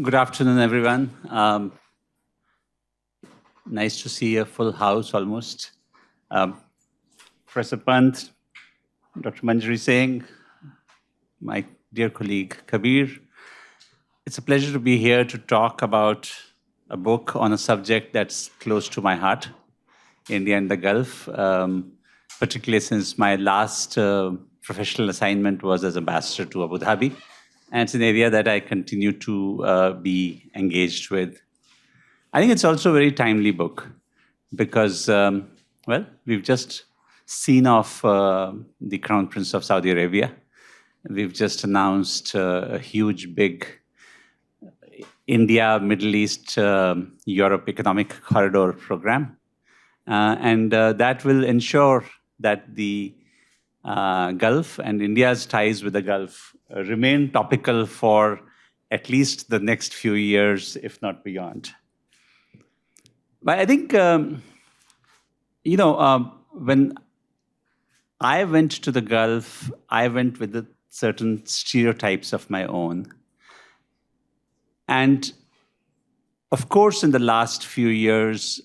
Good afternoon, everyone. Nice to see a full house almost. Professor Pant, Dr. Manjari Singh, my dear colleague Kabir. It's a pleasure to be here to talk about a book on a subject that's close to my heart, India and the Gulf, particularly since my last professional assignment was as ambassador to Abu Dhabi. And it's an area that I continue to be engaged with. I think it's also a very timely book because, well, we've just seen off the Crown Prince of Saudi Arabia. We've just announced a huge, big India, Middle East, Europe Economic Corridor program. And that will ensure that the Gulf and India's ties with the Gulf remain topical for at least the next few years, if not beyond. But I think, when I went to the Gulf, I went with certain stereotypes of my own. And of course, in the last few years,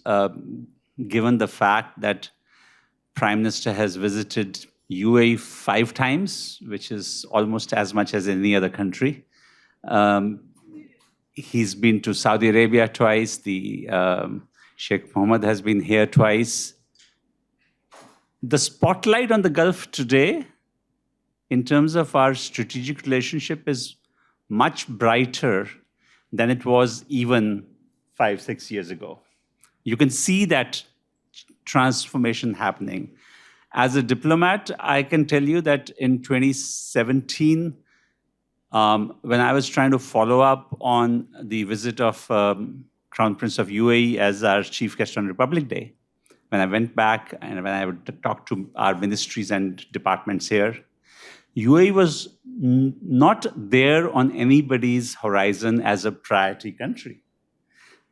given the fact that Prime Minister has visited UAE 5 times, which is almost as much as any other country. He's been to Saudi Arabia twice. The Sheikh Mohammed has been here twice. The spotlight on the Gulf today, in terms of our strategic relationship, is much brighter than it was even 5-6 years ago. You can see that transformation happening. As a diplomat, I can tell you that in 2017, when I was trying to follow up on the visit of Crown Prince of UAE as our chief guest on Republic Day, when I went back and when I would talk to our ministries and departments here, UAE was not there on anybody's horizon as a priority country.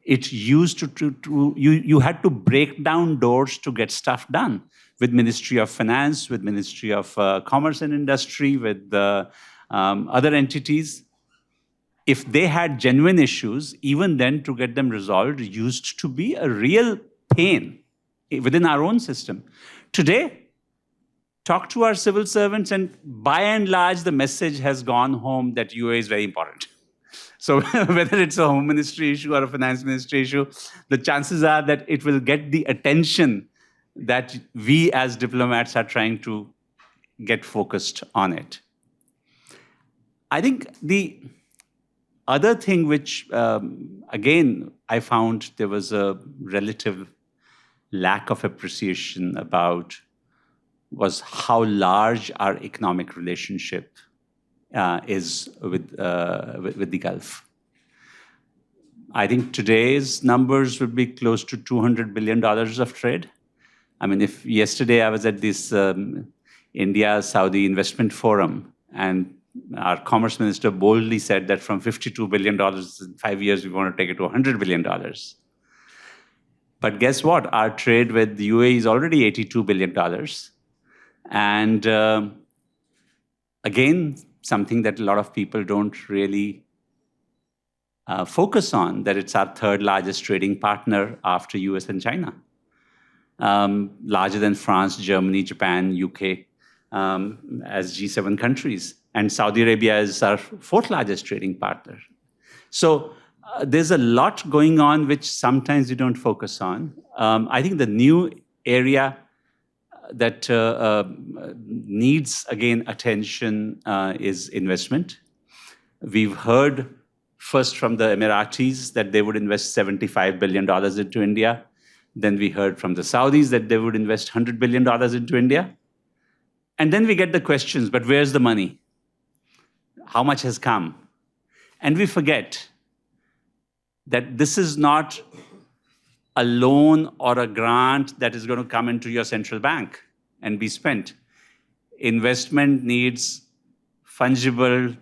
It used you had to break down doors to get stuff done with Ministry of Finance, with Ministry of Commerce and Industry, with other entities. If they had genuine issues, even then to get them resolved used to be a real pain within our own system. Today, talk to our civil servants and by and large, the message has gone home that UAE is very important. So whether it's a home ministry issue or a finance ministry issue, the chances are that it will get the attention that we as diplomats are trying to get focused on it. I think the other thing which, again, I found there was a relative lack of appreciation about was how large our economic relationship is with the Gulf. I think today's numbers would be close to $200 billion of trade. I mean, if yesterday I was at this India-Saudi Investment Forum, and our Commerce Minister boldly said that from $52 billion in 5 years, we want to take it to $100 billion. But guess what? Our trade with the UAE is already $82 billion. And again, something that a lot of people don't really focus on, that it's our third largest trading partner after US and China. Larger than France, Germany, Japan, UK, as G7 countries. And Saudi Arabia is our 4th largest trading partner. So there's a lot going on which sometimes you don't focus on. I think the new area that needs, again, attention is investment. We've heard first from the Emiratis that they would invest $75 billion into India. Then we heard from the Saudis that they would invest $100 billion into India. And then we get the questions, but where's the money? How much has come? And we forget that this is not a loan or a grant that is going to come into your central bank and be spent. Investment needs fungible,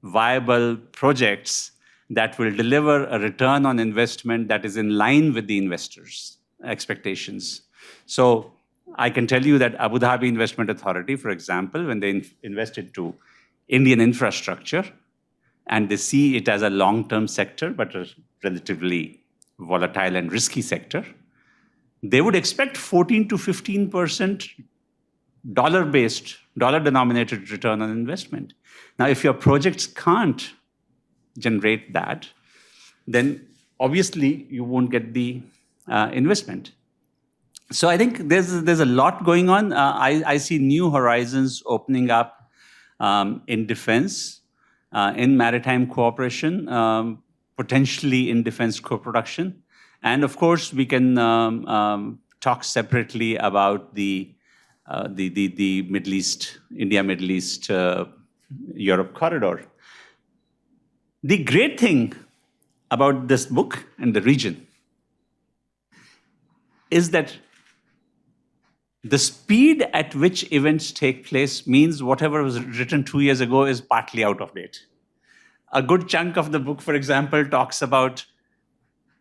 viable projects that will deliver a return on investment that is in line with the investors' expectations. So I can tell you that Abu Dhabi Investment Authority, for example, when they invested to Indian infrastructure, and they see it as a long-term sector, but a relatively volatile and risky sector, they would expect 14 to 15% dollar-based, dollar-denominated return on investment. Now, if your projects can't generate that, then obviously you won't get the investment. So I think there's a lot going on. I see new horizons opening up in defense, in maritime cooperation, potentially in defense co-production. And of course, we can talk separately about the Middle East, India-Middle East, Europe corridor. The great thing about this book and the region is that the speed at which events take place means whatever was written 2 years ago is partly out of date. A good chunk of the book, for example, talks about,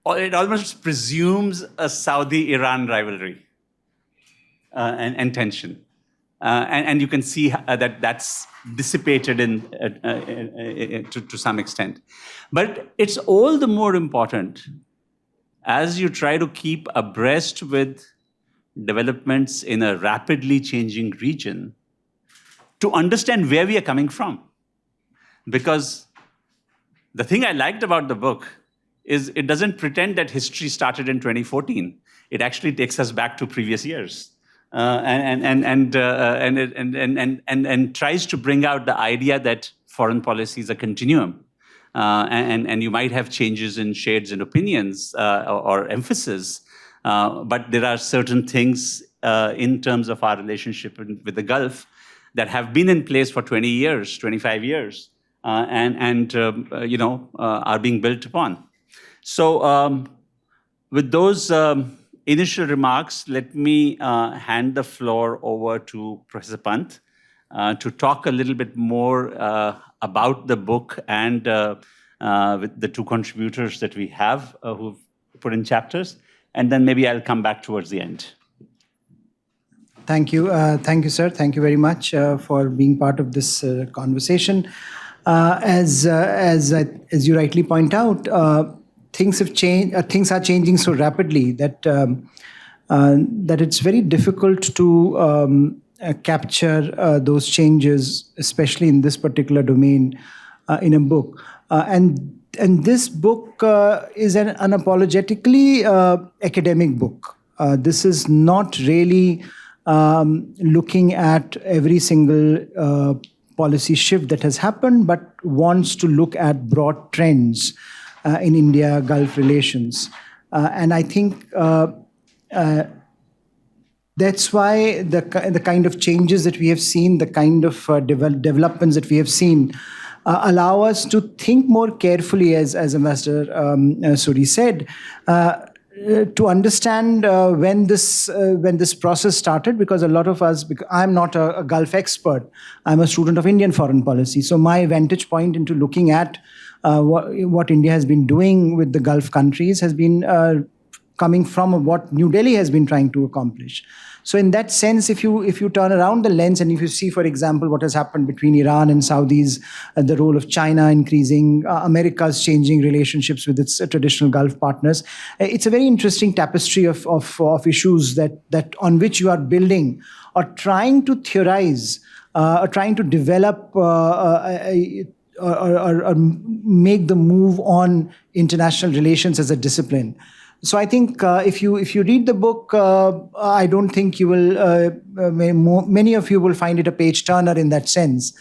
or it almost presumes a Saudi-Iran rivalry and tension. And you can see that that's dissipated to some extent. But it's all the more important as you try to keep abreast with developments in a rapidly changing region to understand where we are coming from. Because the thing I liked about the book is it doesn't pretend that history started in 2014. It actually takes us back to previous years. And tries to bring out the idea that foreign policy is a continuum. And you might have changes in shades and opinions or emphasis, but there are certain things in terms of our relationship with the Gulf that have been in place for 20 years, 25 years, are being built upon. So with those initial remarks, let me hand the floor over to Professor Pant to talk a little bit more about the book and with the two contributors that we have who've put in chapters. And then maybe I'll come back towards the end. Thank you. Thank you, sir. Thank you very much for being part of this conversation. As you rightly point out, things have changed. Things are changing so rapidly that it's very difficult to capture those changes, especially in this particular domain, in a book. And this book is an unapologetically academic book. This is not really looking at every single policy shift that has happened, but wants to look at broad trends in India-Gulf relations. And I think that's why the kind of changes that we have seen, the kind of developments that we have seen, allow us to think more carefully, as Ambassador Suri said, to understand when this process started, because a lot of us, I'm not a Gulf expert, I'm a student of Indian foreign policy. So my vantage point into looking at what India has been doing with the Gulf countries has been coming from what New Delhi has been trying to accomplish. So in that sense, if you turn around the lens and if you see, for example, what has happened between Iran and Saudis, the role of China increasing, America's changing relationships with its traditional Gulf partners, it's a very interesting tapestry of issues that on which you are building or trying to theorize, or trying to develop or make the move on international relations as a discipline. So I think if you read the book, I don't think you will. Many of you will find it a page turner in that sense.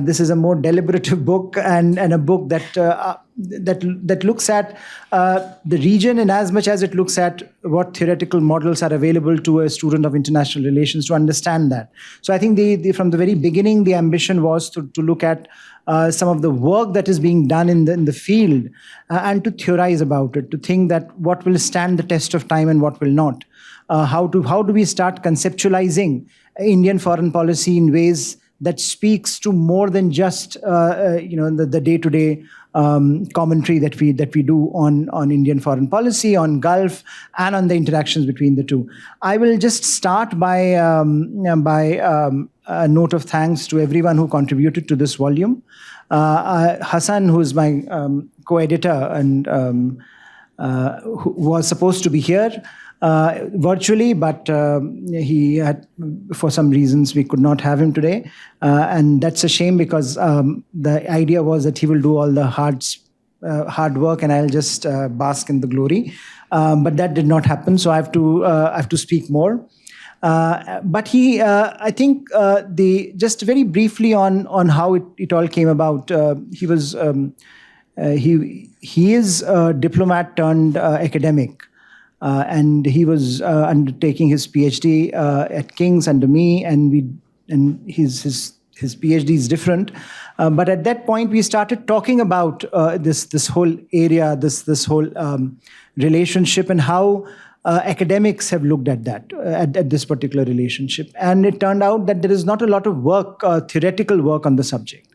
This is a more deliberative book and a book that looks at the region in as much as it looks at what theoretical models are available to a student of international relations to understand that. So I think from the very beginning, the ambition was to look at some of the work that is being done in the field and to theorize about it, to think that what will stand the test of time and what will not. How do we start conceptualizing Indian foreign policy in ways that speaks to more than just the day-to-day commentary that we do on Indian foreign policy, on Gulf, and on the interactions between the two. I will just start by a note of thanks to everyone who contributed to this volume. Hasan, who is my co-editor and who was supposed to be here virtually, but he had, for some reasons, we could not have him today. And that's a shame, because the idea was that he will do all the hard work and I'll just bask in the glory. But that did not happen, so I have to speak more. But he, I think, just very briefly on how it all came about. He is a diplomat turned academic, and he was undertaking his PhD at King's under me, and his PhD is different. But at that point, we started talking about this whole area, this whole relationship, and how academics have looked at that, at this particular relationship. And it turned out that there is not a lot of work, theoretical work on the subject.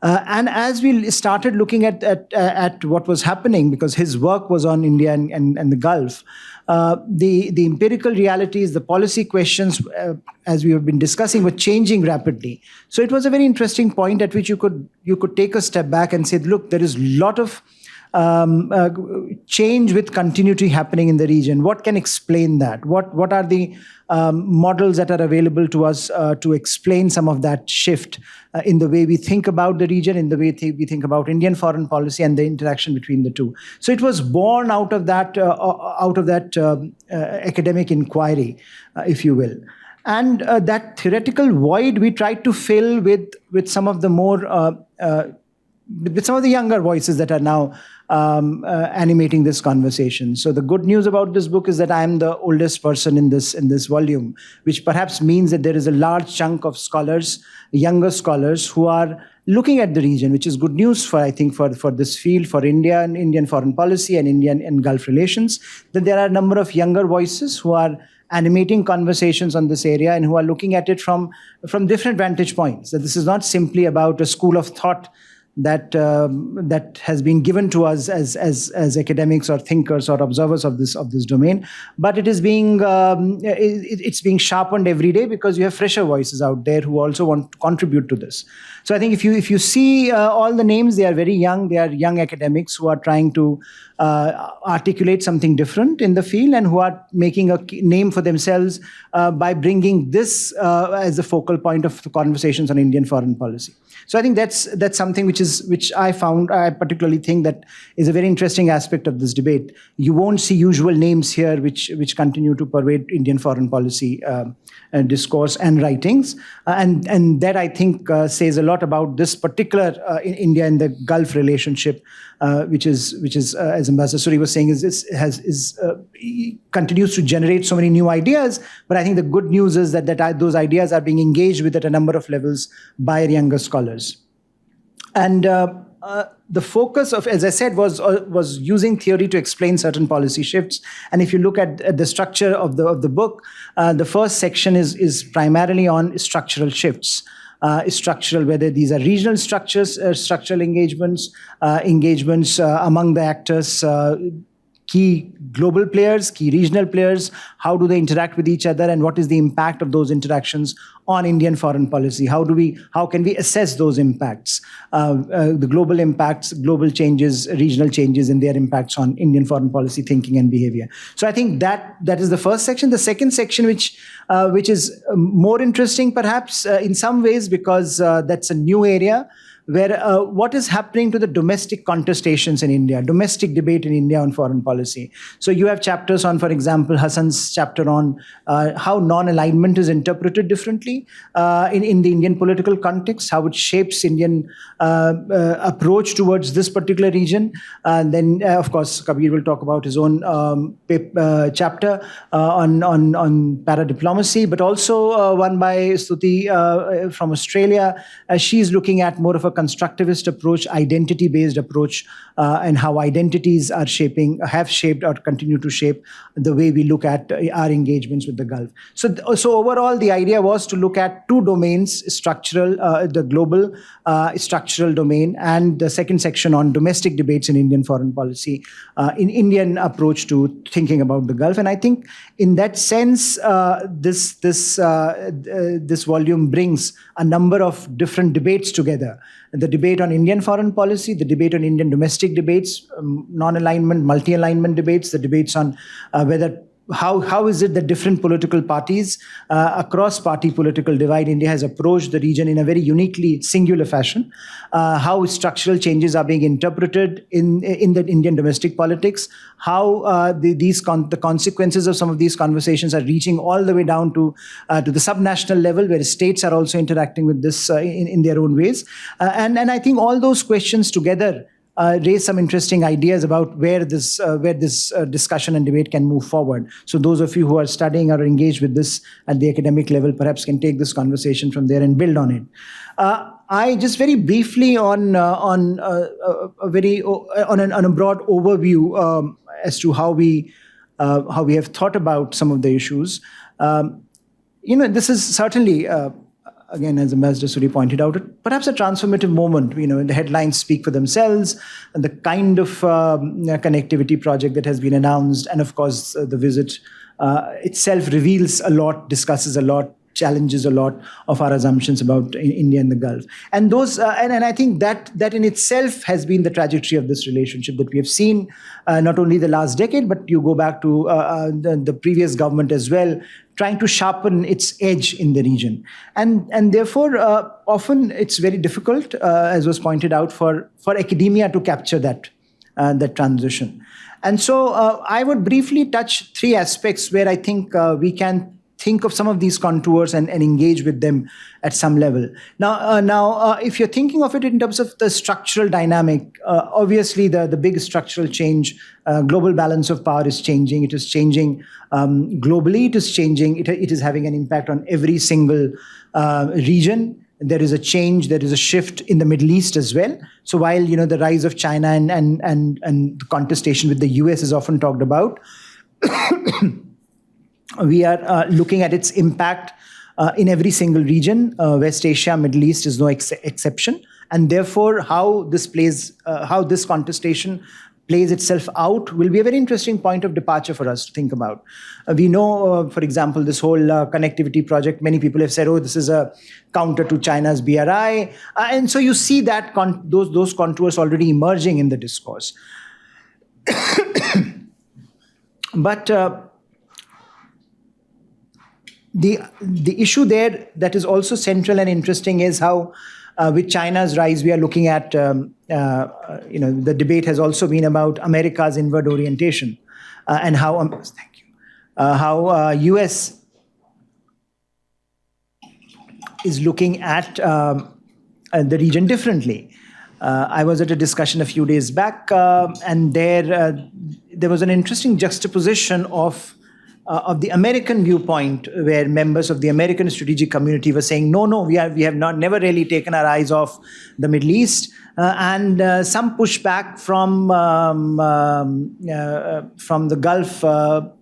And as we started looking at what was happening, because his work was on India and the Gulf, the empirical realities, the policy questions, as we have been discussing, were changing rapidly. So it was a very interesting point at which you could take a step back and say, look, there is a lot of change with continuity happening in the region. What can explain that? What are the models that are available to us to explain some of that shift in the way we think about the region, in the way we think about Indian foreign policy and the interaction between the two? So it was born out of that academic inquiry, if you will. And that theoretical void we tried to fill with some of the more with some of the younger voices that are now animating this conversation. So the good news about this book is that I am the oldest person in this volume, which perhaps means that there is a large chunk of scholars, younger scholars, who are looking at the region, which is good news for this field, for India and Indian foreign policy and Indian and Gulf relations. That there are a number of younger voices who are animating conversations on this area and who are looking at it from different vantage points. That this is not simply about a school of thought that has been given to us as academics or thinkers or observers of this domain, but it is being it's being sharpened every day, because you have fresher voices out there who also want to contribute to this. So I think if you see all the names, they are very young. They are young academics who are trying to articulate something different in the field and who are making a name for themselves by bringing this as the focal point of the conversations on Indian foreign policy. So I think that's something which I particularly think that is a very interesting aspect of this debate. You won't see usual names here which continue to pervade Indian foreign policy discourse and writings, and that I think says a lot about this particular India and the Gulf relationship, which is as Ambassador Suri was saying, continues to generate so many new ideas. But I think the good news is that those ideas are being engaged with at a number of levels by younger scholars. And the focus of, as I said, was using theory to explain certain policy shifts. And if you look at the structure of the book, the first section is primarily on structural shifts. Structural, whether these are regional structures, structural engagements among the actors, key global players, key regional players, how do they interact with each other, and what is the impact of those interactions on Indian foreign policy? How can we assess those impacts, the global impacts, global changes, regional changes, and their impacts on Indian foreign policy thinking and behavior? So I think that is the first section. The second section, which is more interesting perhaps in some ways, because that's a new area, where what is happening to the domestic contestations in India, domestic debate in India on foreign policy. So you have chapters on, for example, Hasan's chapter on how non-alignment is interpreted differently in the Indian political context, how it shapes Indian approach towards this particular region. Then, of course, Kabir will talk about his own chapter on Paradiplomacy, but also one by Stuti from Australia. She's looking at more of a constructivist approach, identity-based approach, and how identities have shaped or continue to shape the way we look at our engagements with the Gulf. So overall, the idea was to look at two domains: structural, the global structural domain, and the second section on domestic debates in Indian foreign policy, in Indian approach to thinking about the Gulf. And I think, in that sense, this volume brings a number of different debates together. The debate on Indian foreign policy, the debate on Indian domestic debates, non-alignment, multi-alignment debates, the debates on how is it that different political parties across party political divide, India has approached the region in a very uniquely singular fashion, how structural changes are being interpreted in the Indian domestic politics, how the consequences of some of these conversations are reaching all the way down to the sub-national level, where states are also interacting with this in their own ways. And I think all those questions together raise some interesting ideas about where this discussion and debate can move forward. So those of you who are studying or engaged with this at the academic level perhaps can take this conversation from there and build on it. I just very briefly on a broad overview as to how we have thought about some of the issues. This is certainly. Again, as Ambassador Suri pointed out, perhaps a transformative moment. The headlines speak for themselves, and the kind of connectivity project that has been announced, and of course, the visit itself reveals a lot, discusses a lot, challenges a lot of our assumptions about India and the Gulf. And those, and I think that in itself has been the trajectory of this relationship that we have seen, not only the last decade, but you go back to the previous government as well, trying to sharpen its edge in the region. And therefore, often it's very difficult, as was pointed out, for academia to capture that transition. And so I would briefly touch three aspects where I think we can think of some of these contours and engage with them at some level. Now, if you're thinking of it in terms of the structural dynamic, obviously the big structural change, global balance of power is changing. It is changing globally. It is changing. It is having an impact on every single region. There is a change. There is a shift in the Middle East as well. So while the rise of China and the contestation with the US is often talked about, we are looking at its impact in every single region. West Asia, Middle East is no exception. And therefore, how this contestation plays itself out will be a very interesting point of departure for us to think about. We know, for example, this whole connectivity project, many people have said, this is a counter to China's BRI. And so you see that those contours already emerging in the discourse. But the issue there that is also central and interesting is how, with China's rise, we are looking at, the debate has also been about America's inward orientation and how, how US is looking at the region differently. I was at a discussion a few days back, and there was an interesting juxtaposition of the American viewpoint, where members of the American strategic community were saying, no, we have never really taken our eyes off the Middle East, and some pushback from the Gulf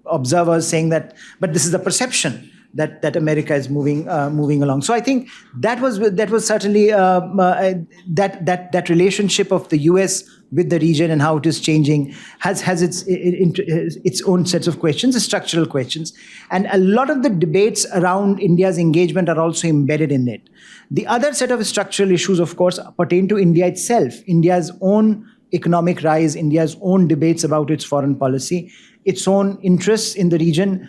observers saying that, but this is the perception that America is moving along. So I think that was certainly that relationship of the US with the region and how it is changing has its own sets of questions, structural questions. And a lot of the debates around India's engagement are also embedded in it. The other set of structural issues, of course, pertain to India itself, India's own economic rise, India's own debates about its foreign policy, its own interests in the region,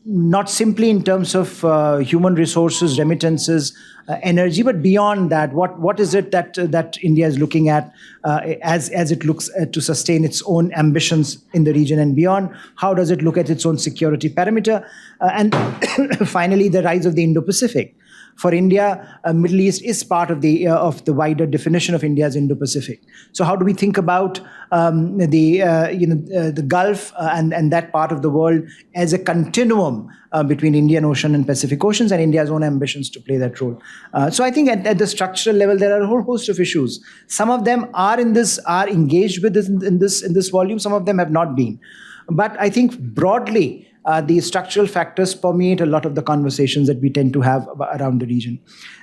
not simply in terms of human resources, remittances, energy, but beyond that, what is it that India is looking at as it looks to sustain its own ambitions in the region and beyond? How does it look at its own security parameter? And finally, the rise of the Indo-Pacific. For India, Middle East is part of the wider definition of India's Indo-Pacific. So how do we think about the Gulf and that part of the world as a continuum between Indian Ocean and Pacific Oceans, and India's own ambitions to play that role? So I think at the structural level, there are a whole host of issues. Some of them are engaged with this in this volume. Some of them have not been. But I think broadly, the structural factors permeate a lot of the conversations that we tend to have around the region.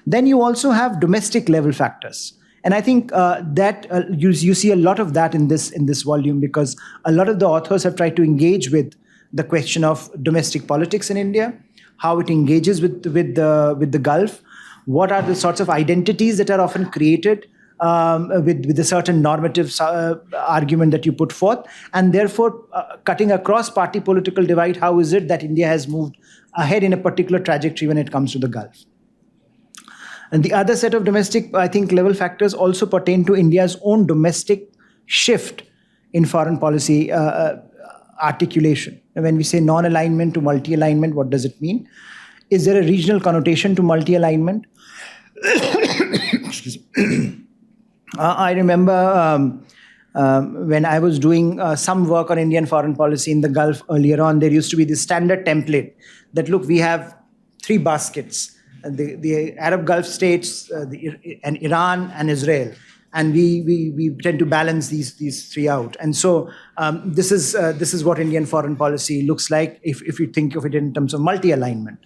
Then you also have domestic level factors. And I think that you see a lot of that in this volume, because a lot of the authors have tried to engage with the question of domestic politics in India, how it engages with the Gulf, what are the sorts of identities that are often created with a certain normative argument that you put forth, and therefore cutting across party political divide, how is it that India has moved ahead in a particular trajectory when it comes to the Gulf. And the other set of domestic, I think, level factors also pertain to India's own domestic shift in foreign policy articulation. And when we say non-alignment to multi-alignment, what does it mean? Is there a regional connotation to multi-alignment? Excuse me. I remember when I was doing some work on Indian foreign policy in the Gulf earlier on, there used to be this standard template that, look, we have three baskets, the Arab Gulf states, and Iran and Israel. And we tend to balance these three out. And so this is what Indian foreign policy looks like if you think of it in terms of multi-alignment.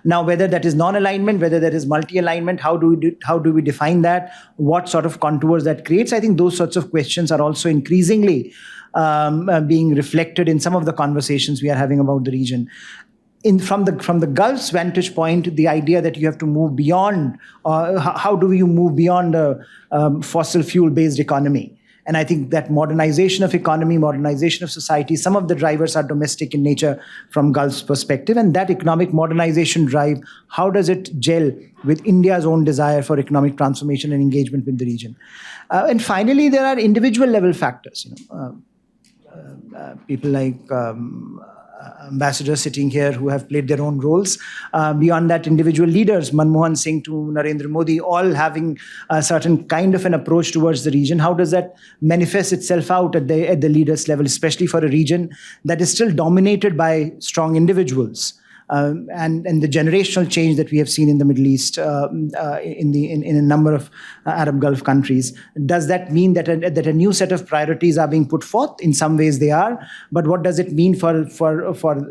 Now, whether that is non-alignment, whether that is multi-alignment, how do we define that? What sort of contours that creates? I think those sorts of questions are also increasingly being reflected in some of the conversations we are having about the region. From the Gulf's vantage point, the idea that you have to move beyond, how do you move beyond a fossil fuel-based economy? And I think that modernization of economy, modernization of society, some of the drivers are domestic in nature from Gulf's perspective. And that economic modernization drive, how does it gel with India's own desire for economic transformation and engagement with the region? And finally, there are individual level factors. People like ambassadors sitting here who have played their own roles. Beyond that, individual leaders, Manmohan Singh to Narendra Modi, all having a certain kind of an approach towards the region. How does that manifest itself out at the leaders level, especially for a region that is still dominated by strong individuals? And the generational change that we have seen in the Middle East, in a number of Arab Gulf countries, does that mean that a new set of priorities are being put forth? In some ways they are, but what does it mean for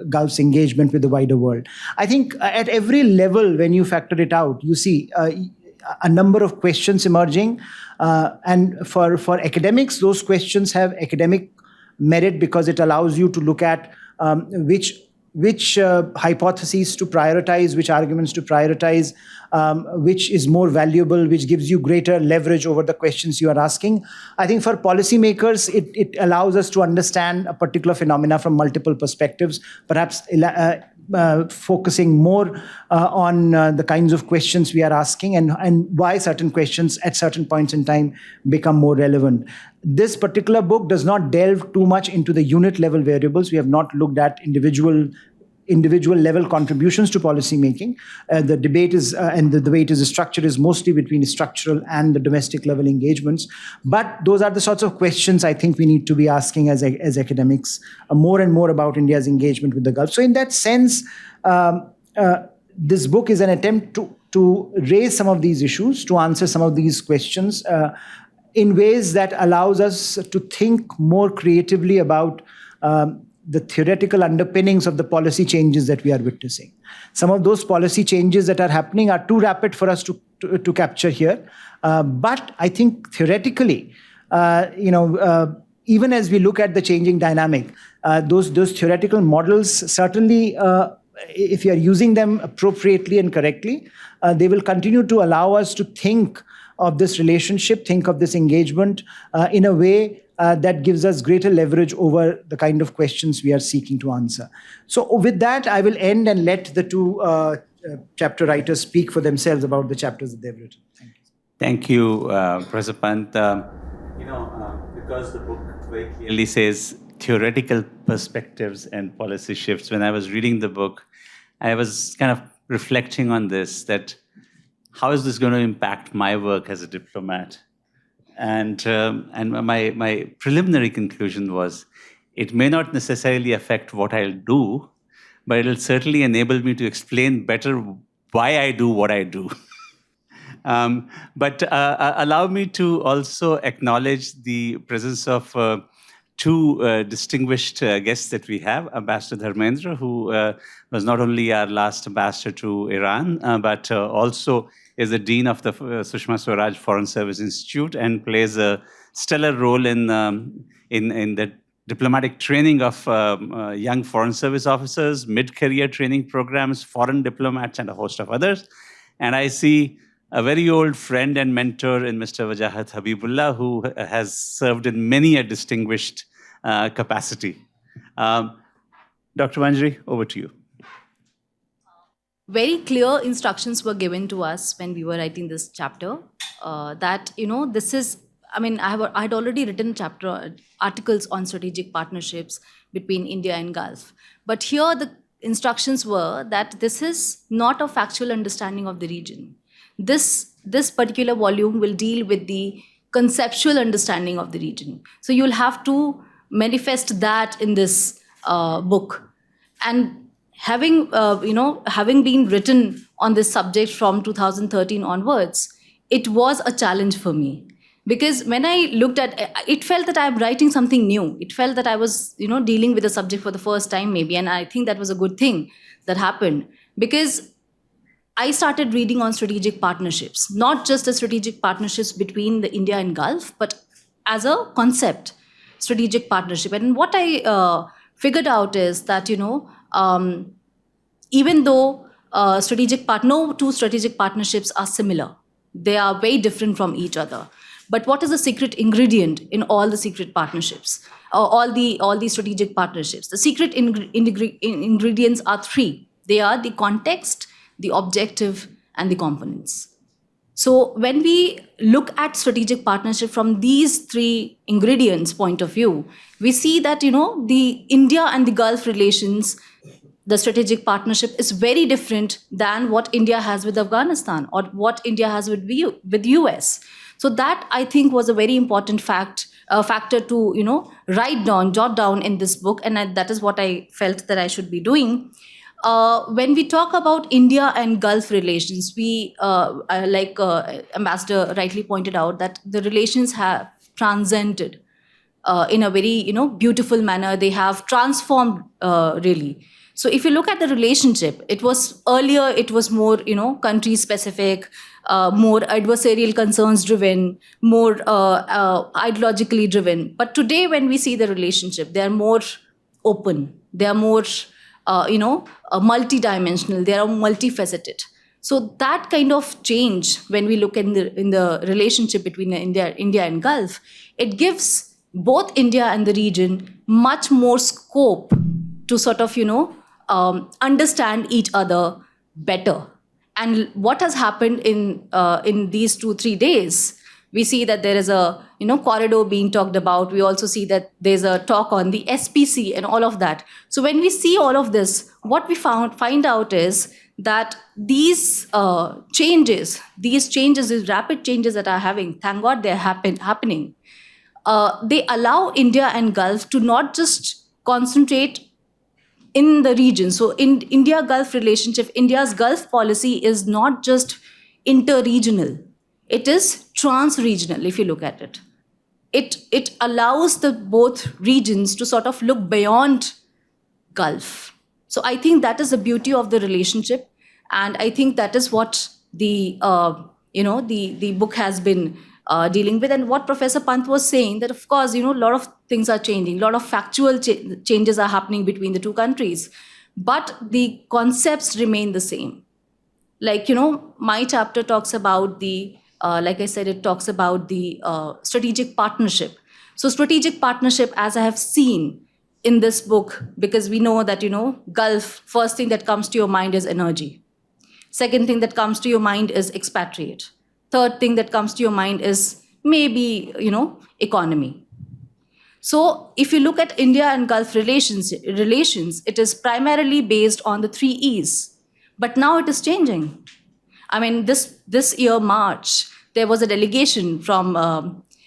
Gulf's engagement with the wider world? I think at every level, when you factor it out, you see a number of questions emerging, and for academics, those questions have academic merit because it allows you to look at which hypotheses to prioritize, which arguments to prioritize, which is more valuable, which gives you greater leverage over the questions you are asking. I think for policymakers, it allows us to understand a particular phenomena from multiple perspectives, perhaps focusing more on the kinds of questions we are asking and why certain questions at certain points in time become more relevant. This particular book does not delve too much into the unit level variables. We have not looked at individual level contributions to policy making. The debate is, and the way it is structured is mostly between structural and the domestic level engagements. But those are the sorts of questions I think we need to be asking as academics, more and more about India's engagement with the Gulf. So in that sense, this book is an attempt to raise some of these issues, to answer some of these questions in ways that allows us to think more creatively about the theoretical underpinnings of the policy changes that we are witnessing. Some of those policy changes that are happening are too rapid for us to capture here. But I think theoretically, even as we look at the changing dynamic, those theoretical models certainly, if you are using them appropriately and correctly, they will continue to allow us to think of this relationship, think of this engagement in a way that gives us greater leverage over the kind of questions we are seeking to answer. So with that, I will end and let the two chapter writers speak for themselves about the chapters that they've written. Thank you. Thank you, Professor Pant. Because the book very clearly says theoretical perspectives and policy shifts, when I was reading the book, I was kind of reflecting on this, that how is this going to impact my work as a diplomat? And my preliminary conclusion was, it may not necessarily affect what I'll do, but it'll certainly enable me to explain better why I do what I do. But allow me to also acknowledge the presence of two distinguished guests that we have. Ambassador Dharmendra, who was not only our last ambassador to Iran, but also is the Dean of the Sushma Swaraj Foreign Service Institute and plays a stellar role in the diplomatic training of young foreign service officers, mid-career training programs, foreign diplomats, and a host of others. And I see a very old friend and mentor in Mr. Wajahat Habibullah, who has served in many a distinguished capacity. Dr. Manjari, over to you. Very clear instructions were given to us when we were writing this chapter, that, this is, I had already written articles on strategic partnerships between India and Gulf. But here the instructions were that this is not a factual understanding of the region. This particular volume will deal with the conceptual understanding of the region. So you'll have to manifest that in this book. And having been written on this subject from 2013 onwards, it was a challenge for me. Because when I looked at it, it felt that I'm writing something new. It felt that I was, dealing with the subject for the first time maybe. And I think that was a good thing that happened. Because I started reading on strategic partnerships, not just the strategic partnerships between the India and Gulf, but as a concept, strategic partnership. And what I figured out is that, even though no two strategic partnerships are similar, they are very different from each other. But what is the secret ingredient in all the secret partnerships, all the strategic partnerships? The secret ingredients are three. They are the context, the objective, and the components. So when we look at strategic partnership from these three ingredients point of view, we see that, the India and the Gulf relations, the strategic partnership is very different than what India has with Afghanistan or what India has with US. So that, I think, was a very important factor to, jot down in this book. And that is what I felt that I should be doing. When we talk about India and Gulf relations, we, like Ambassador rightly pointed out, that the relations have transcended in a very, beautiful manner. They have transformed really. So if you look at the relationship, it was more, country specific, more adversarial concerns driven, more ideologically driven. But today, when we see the relationship, they are more open. They are more, multidimensional. They are multifaceted. So that kind of change, when we look in the relationship between India and Gulf, it gives both India and the region much more scope to sort of, understand each other better. And what has happened in these 2-3 days, we see that there is a corridor being talked about. We also see that there's a talk on the SPC and all of that. So when we see all of this, what we find out is that these changes, these rapid changes that are having, thank God they're happening, they allow India and Gulf to not just concentrate in the region. So in India-Gulf relationship, India's Gulf policy is not just inter-regional. It is trans-regional, if you look at it. It allows the both regions to sort of look beyond Gulf. So I think that is the beauty of the relationship. And I think that is what the book has been dealing with. And what Professor Pant was saying, that of course, a lot of things are changing, a lot of factual changes are happening between the two countries, but the concepts remain the same. Like, my chapter talks about like I said, it talks about the strategic partnership. So strategic partnership, as I have seen in this book, because we know that, Gulf, first thing that comes to your mind is energy. Second thing that comes to your mind is expatriate. Third thing that comes to your mind is maybe, economy. So if you look at India and Gulf relations, it is primarily based on the 3 E's. But now it is changing. I mean, this year March, there was a delegation from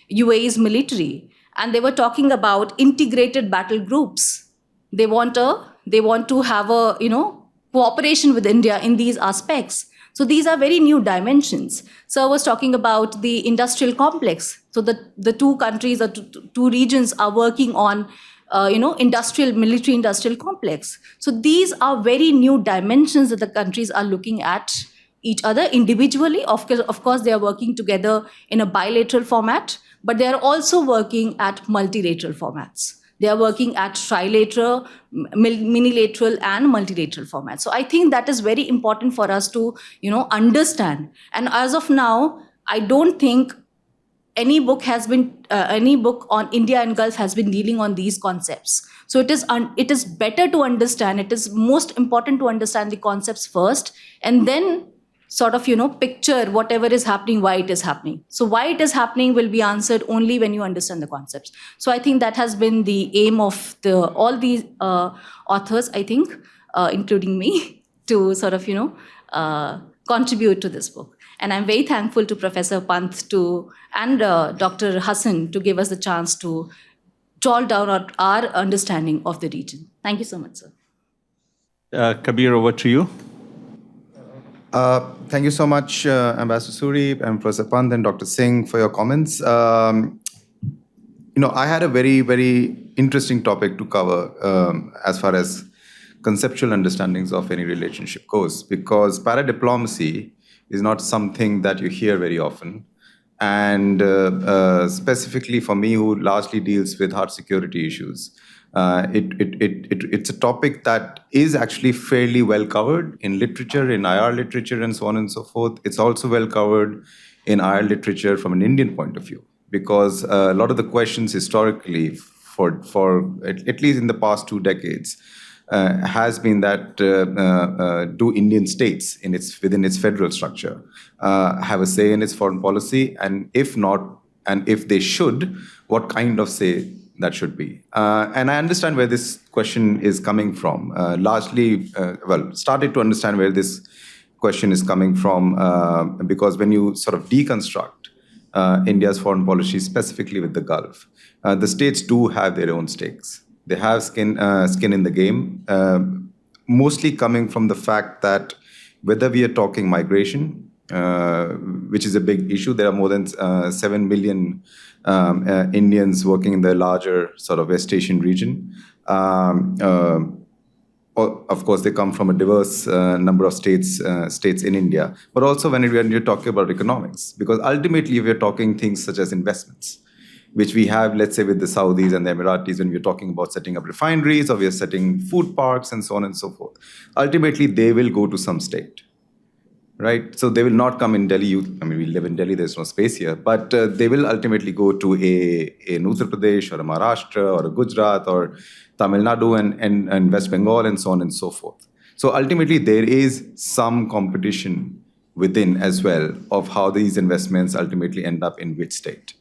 UAE's military, and they were talking about integrated battle groups. They want to have a cooperation with India in these aspects. So these are very new dimensions. So I was talking about the industrial complex. So the two countries, the two regions are working on military industrial complex. So these are very new dimensions that the countries are looking at each other individually. Of course, they are working together in a bilateral format, but they are also working at multilateral formats. They are working at trilateral, minilateral, and multilateral formats. So I think that is very important for us to, understand. And as of now, I don't think any book on India and Gulf has been dealing on these concepts. So it is better to understand. It is most important to understand the concepts first, and then sort of picture whatever is happening, why it is happening. So why it is happening will be answered only when you understand the concepts. So I think that has been the aim of all these authors, I think, including me, to sort of contribute to this book. And I'm very thankful to Professor Pant and Dr. Hasan to give us the chance to draw down our understanding of the region. Thank you so much, sir. Kabir, over to you. Thank you so much, Ambassador Suri and Professor Pant and Dr. Singh, for your comments. I had a very, very interesting topic to cover as far as conceptual understandings of any relationship goes, because paradiplomacy is not something that you hear very often. And specifically for me, who largely deals with hard security issues, it's a topic that is actually fairly well covered in literature, in IR literature, and so on and so forth. It's also well covered in IR literature from an Indian point of view, because a lot of the questions historically, for at least in the past 2 decades, has been that do Indian states within its federal structure have a say in its foreign policy, and if not, and if they should, what kind of say that should be. And I understand where this question is coming from. Started to understand where this question is coming from because when you sort of deconstruct India's foreign policy, specifically with the Gulf, the states do have their own stakes. They have skin in the game, mostly coming from the fact that whether we are talking migration, which is a big issue, there are more than 7 million Indians working in the larger sort of West Asian region. Of course, they come from a diverse number of states in India, but also when you're talking about economics, because ultimately we're talking things such as investments, which we have, let's say, with the Saudis and the Emiratis, when we're talking about setting up refineries or we're setting food parks and so on and so forth. Ultimately, they will go to some state, right? So they will not come in Delhi. We live in Delhi, there's no space here, but they will ultimately go to an Uttar Pradesh or a Maharashtra or a Gujarat or Tamil Nadu and West Bengal and so on and so forth. So ultimately, there is some competition within as well of how these investments ultimately end up in which state.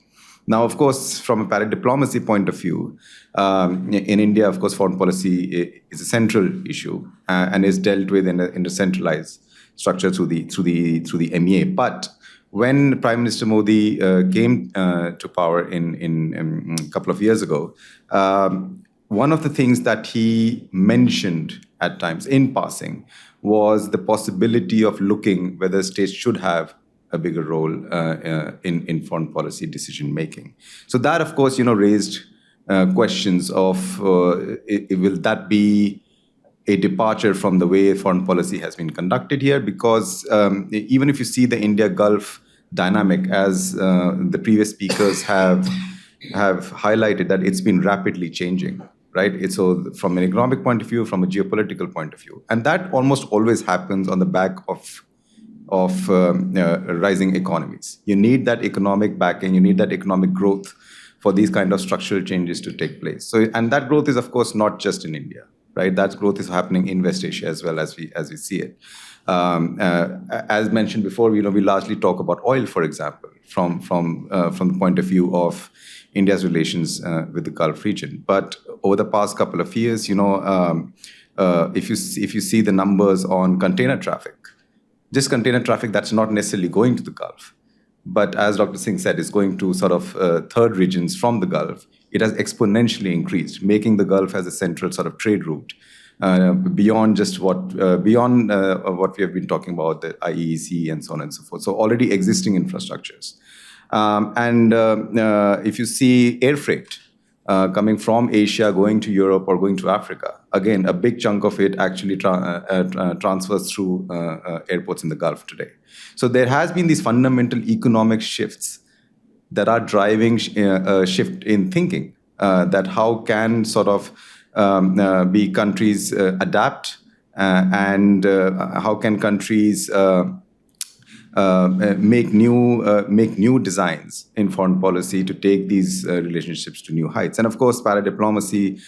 Now, of course, from a paradiplomacy point of view, in India, of course, foreign policy is a central issue and is dealt with in a centralized structure through the MEA. But when Prime Minister Modi came to power in a couple of years ago, one of the things that he mentioned at times in passing was the possibility of looking whether states should have a bigger role in foreign policy decision making. So that, of course, raised questions of will that be a departure from the way foreign policy has been conducted here? Because even if you see the India-Gulf dynamic, as the previous speakers have highlighted, that it's been rapidly changing, right? So from an economic point of view, from a geopolitical point of view, and that almost always happens on the back of rising economies. You need that economic backing, you need that economic growth for these kind of structural changes to take place. So, and that growth is, of course, not just in India, right? That growth is happening in West Asia as well, as we see it. As mentioned before, we largely talk about oil, for example, from the point of view of India's relations with the Gulf region. But over the past couple of years, if you see the numbers on container traffic, just container traffic that's not necessarily going to the Gulf, but as Dr. Singh said, is going to sort of third regions from the Gulf. It has exponentially increased, making the Gulf as a central sort of trade route beyond just what we have been talking about, the IEEC and so on and so forth. So already existing infrastructures. If you see air freight coming from Asia, going to Europe or going to Africa, again, a big chunk of it actually transfers through airports in the Gulf today. So there has been these fundamental economic shifts that are driving a shift in thinking, that how can sort of be countries adapt and how can countries make new designs in foreign policy to take these relationships to new heights. And of course, paradiplomacy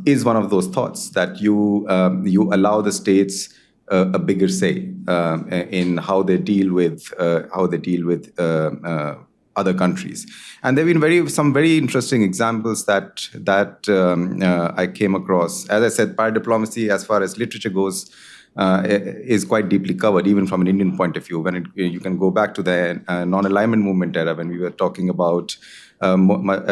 is one of those thoughts that you allow the states a bigger say in how they deal with other countries. And there have been some very interesting examples that I came across. As I said, paradiplomacy, as far as literature goes, is quite deeply covered, even from an Indian point of view. When you can go back to the non-alignment movement era, when we were talking about a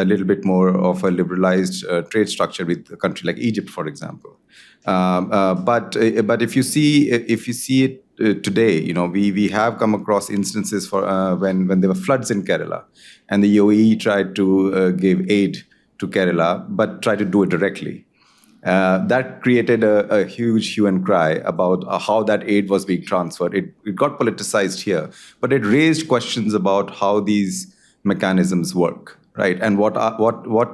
little bit more of a liberalized trade structure with a country like Egypt, for example. But if you see it today, we have come across instances for when there were floods in Kerala, and the UAE tried to give aid to Kerala, but tried to do it directly. That created a huge hue and cry about how that aid was being transferred. It got politicized here, but it raised questions about how these mechanisms work, right? And what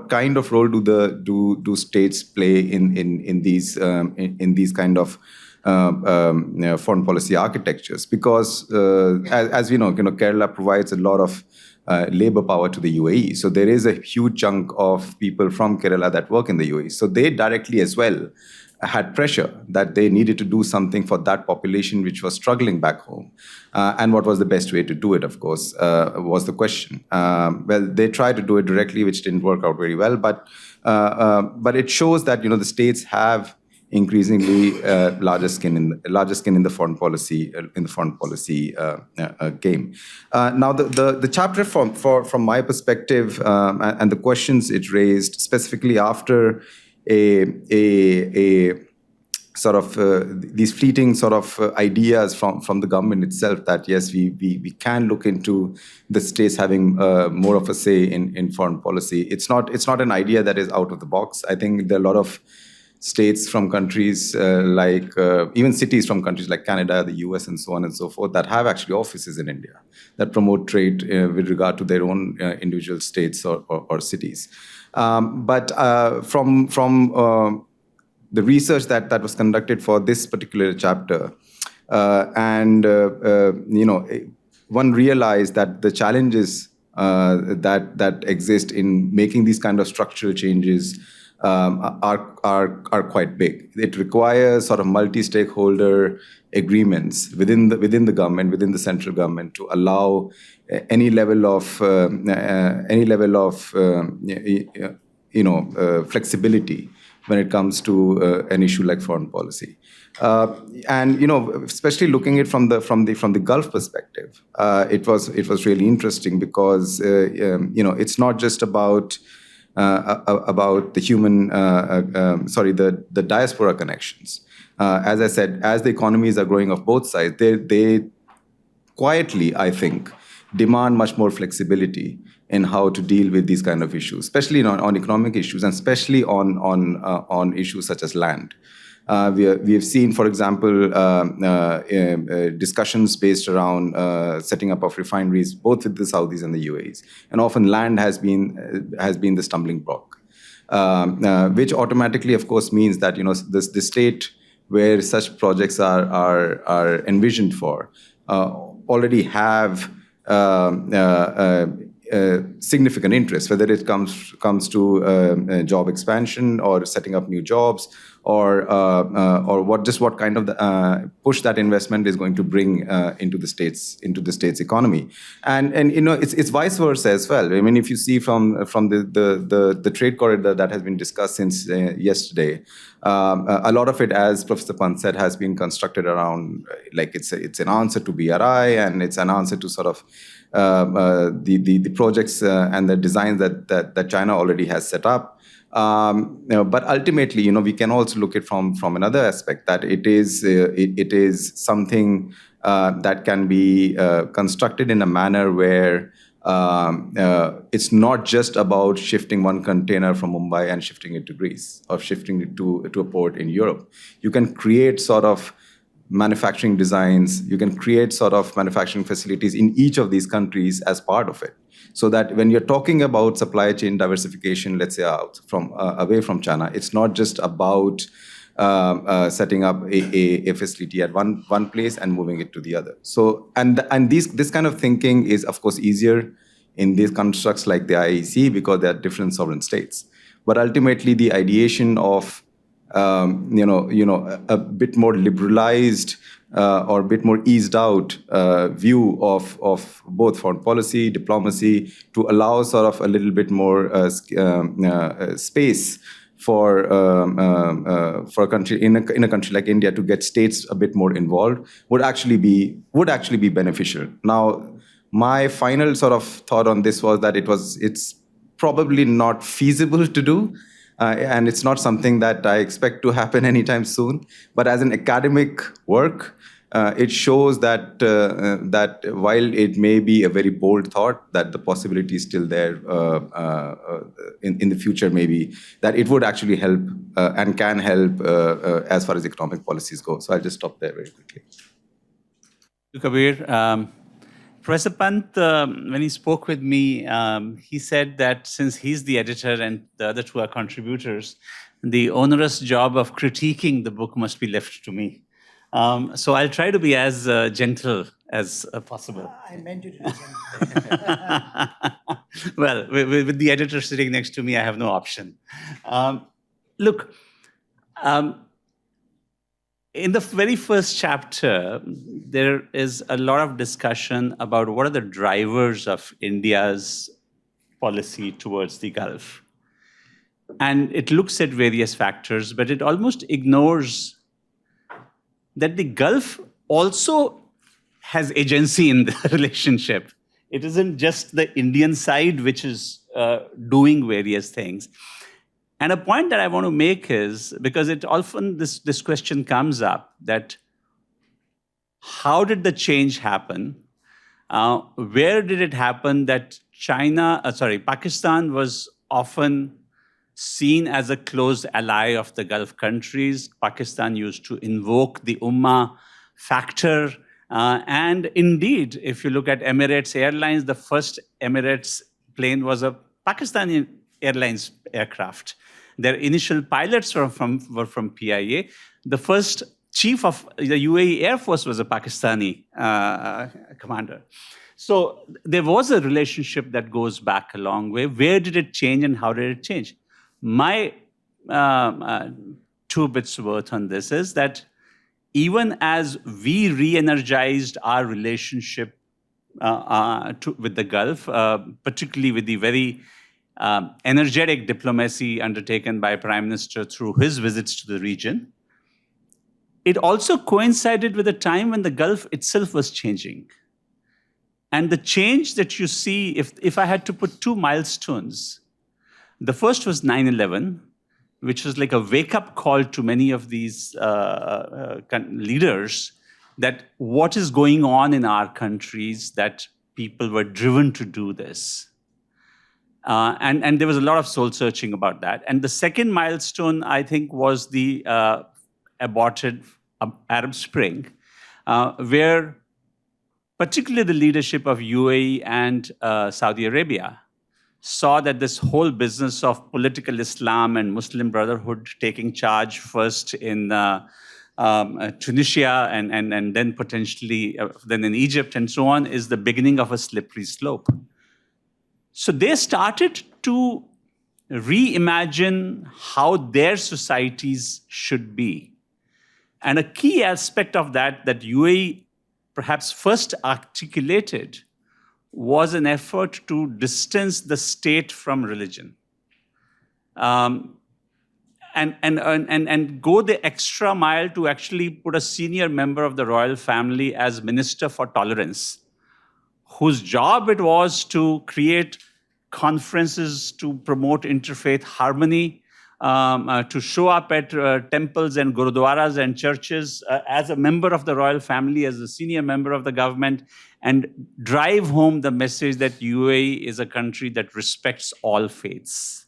kind of role do states play in these kind of foreign policy architectures? Because as we know, Kerala provides a lot of labor power to the UAE. So there is a huge chunk of people from Kerala that work in the UAE. So they directly as well had pressure that they needed to do something for that population which was struggling back home. And what was the best way to do it, of course, was the question. Well, they tried to do it directly, which didn't work out very well. But it shows that the states have increasingly larger skin in the foreign policy game. Now, the chapter from my perspective and the questions it raised specifically after a sort of these fleeting sort of ideas from the government itself that yes, we can look into the states having more of a say in foreign policy. It's not an idea that is out of the box. I think there are a lot of states from countries even cities from countries like Canada, the US, and so on and so forth that have actually offices in India that promote trade with regard to their own individual states or cities. But from the research that was conducted for this particular chapter, one realized that the challenges that exist in making these kind of structural changes are quite big. It requires sort of multi-stakeholder agreements within the government, within the central government, to allow any level of flexibility when it comes to an issue like foreign policy. Especially looking at it from the Gulf perspective, it was really interesting because it's not just about the human, the diaspora connections. As I said, as the economies are growing of both sides, they quietly, I think, demand much more flexibility in how to deal with these kind of issues, especially on economic issues, and especially on issues such as land. We have seen, for example, discussions based around setting up of refineries, both with the Saudis and the UAEs, and often land has been the stumbling block, which automatically, of course, means that the state where such projects are envisioned for already have significant interest, whether it comes to job expansion or setting up new jobs, or what kind of push that investment is going to bring into the state's economy, and it's vice versa as well. I mean, if you see from the trade corridor that has been discussed since yesterday, a lot of it, as Professor Pant said, has been constructed around like it's an answer to BRI, and it's an answer to sort of the projects and the designs that China already has set up. But ultimately, we can also look at from another aspect, that it is something that can be constructed in a manner where it's not just about shifting one container from Mumbai and shifting it to Greece, or shifting it to a port in Europe. You can create sort of manufacturing designs, you can create sort of manufacturing facilities in each of these countries as part of it. So that when you're talking about supply chain diversification, let's say away from China, it's not just about setting up a facility at one place and moving it to the other. So and this kind of thinking is of course easier in these constructs like the IEC, because they are different sovereign states. But ultimately, the ideation of a bit more liberalized or a bit more eased out view of both foreign policy, diplomacy, to allow sort of a little bit more space for a country in a country like India to get states a bit more involved would actually be beneficial. Now, my final sort of thought on this was that it's probably not feasible to do. And it's not something that I expect to happen anytime soon. But as an academic work, it shows that while it may be a very bold thought, that the possibility is still there in the future, maybe, that it would actually help and can help as far as economic policies go. So I'll just stop there very quickly. Kabir, Professor Pant, when he spoke with me, he said that since he's the editor and the other two are contributors, the onerous job of critiquing the book must be left to me. So I'll try to be as gentle as possible. I meant you to be gentle. Well, with the editor sitting next to me, I have no option. Look, in the very first chapter, there is a lot of discussion about what are the drivers of India's policy towards the Gulf. And it looks at various factors, but it almost ignores that the Gulf also has agency in the relationship. It isn't just the Indian side which is doing various things. And a point that I want to make is, because it often this question comes up, that how did the change happen? Where did it happen that Pakistan was often seen as a close ally of the Gulf countries? Pakistan used to invoke the Ummah factor. And indeed, if you look at Emirates Airlines, the first Emirates plane was a Pakistani Airlines aircraft. Their initial pilots were from PIA. The first chief of the UAE Air Force was a Pakistani commander. So there was a relationship that goes back a long way. Where did it change and how did it change? My 2 bits worth on this is that even as we re-energized our relationship with the Gulf, particularly with the very energetic diplomacy undertaken by Prime Minister through his visits to the region, it also coincided with a time when the Gulf itself was changing. And the change that you see, if I had to put 2 milestones, the first was 9/11, which was like a wake-up call to many of these leaders that what is going on in our countries, that people were driven to do this. And there was a lot of soul-searching about that. And the second milestone, I think, was the aborted Arab Spring, where particularly the leadership of UAE and Saudi Arabia saw that this whole business of political Islam and Muslim Brotherhood taking charge first in Tunisia and then potentially then in Egypt and so on is the beginning of a slippery slope. So they started to reimagine how their societies should be. And a key aspect of that UAE perhaps first articulated was an effort to distance the state from religion. And go the extra mile to actually put a senior member of the royal family as Minister for Tolerance, whose job it was to create conferences to promote interfaith harmony, to show up at temples and gurudwaras and churches as a member of the royal family, as a senior member of the government, and drive home the message that UAE is a country that respects all faiths.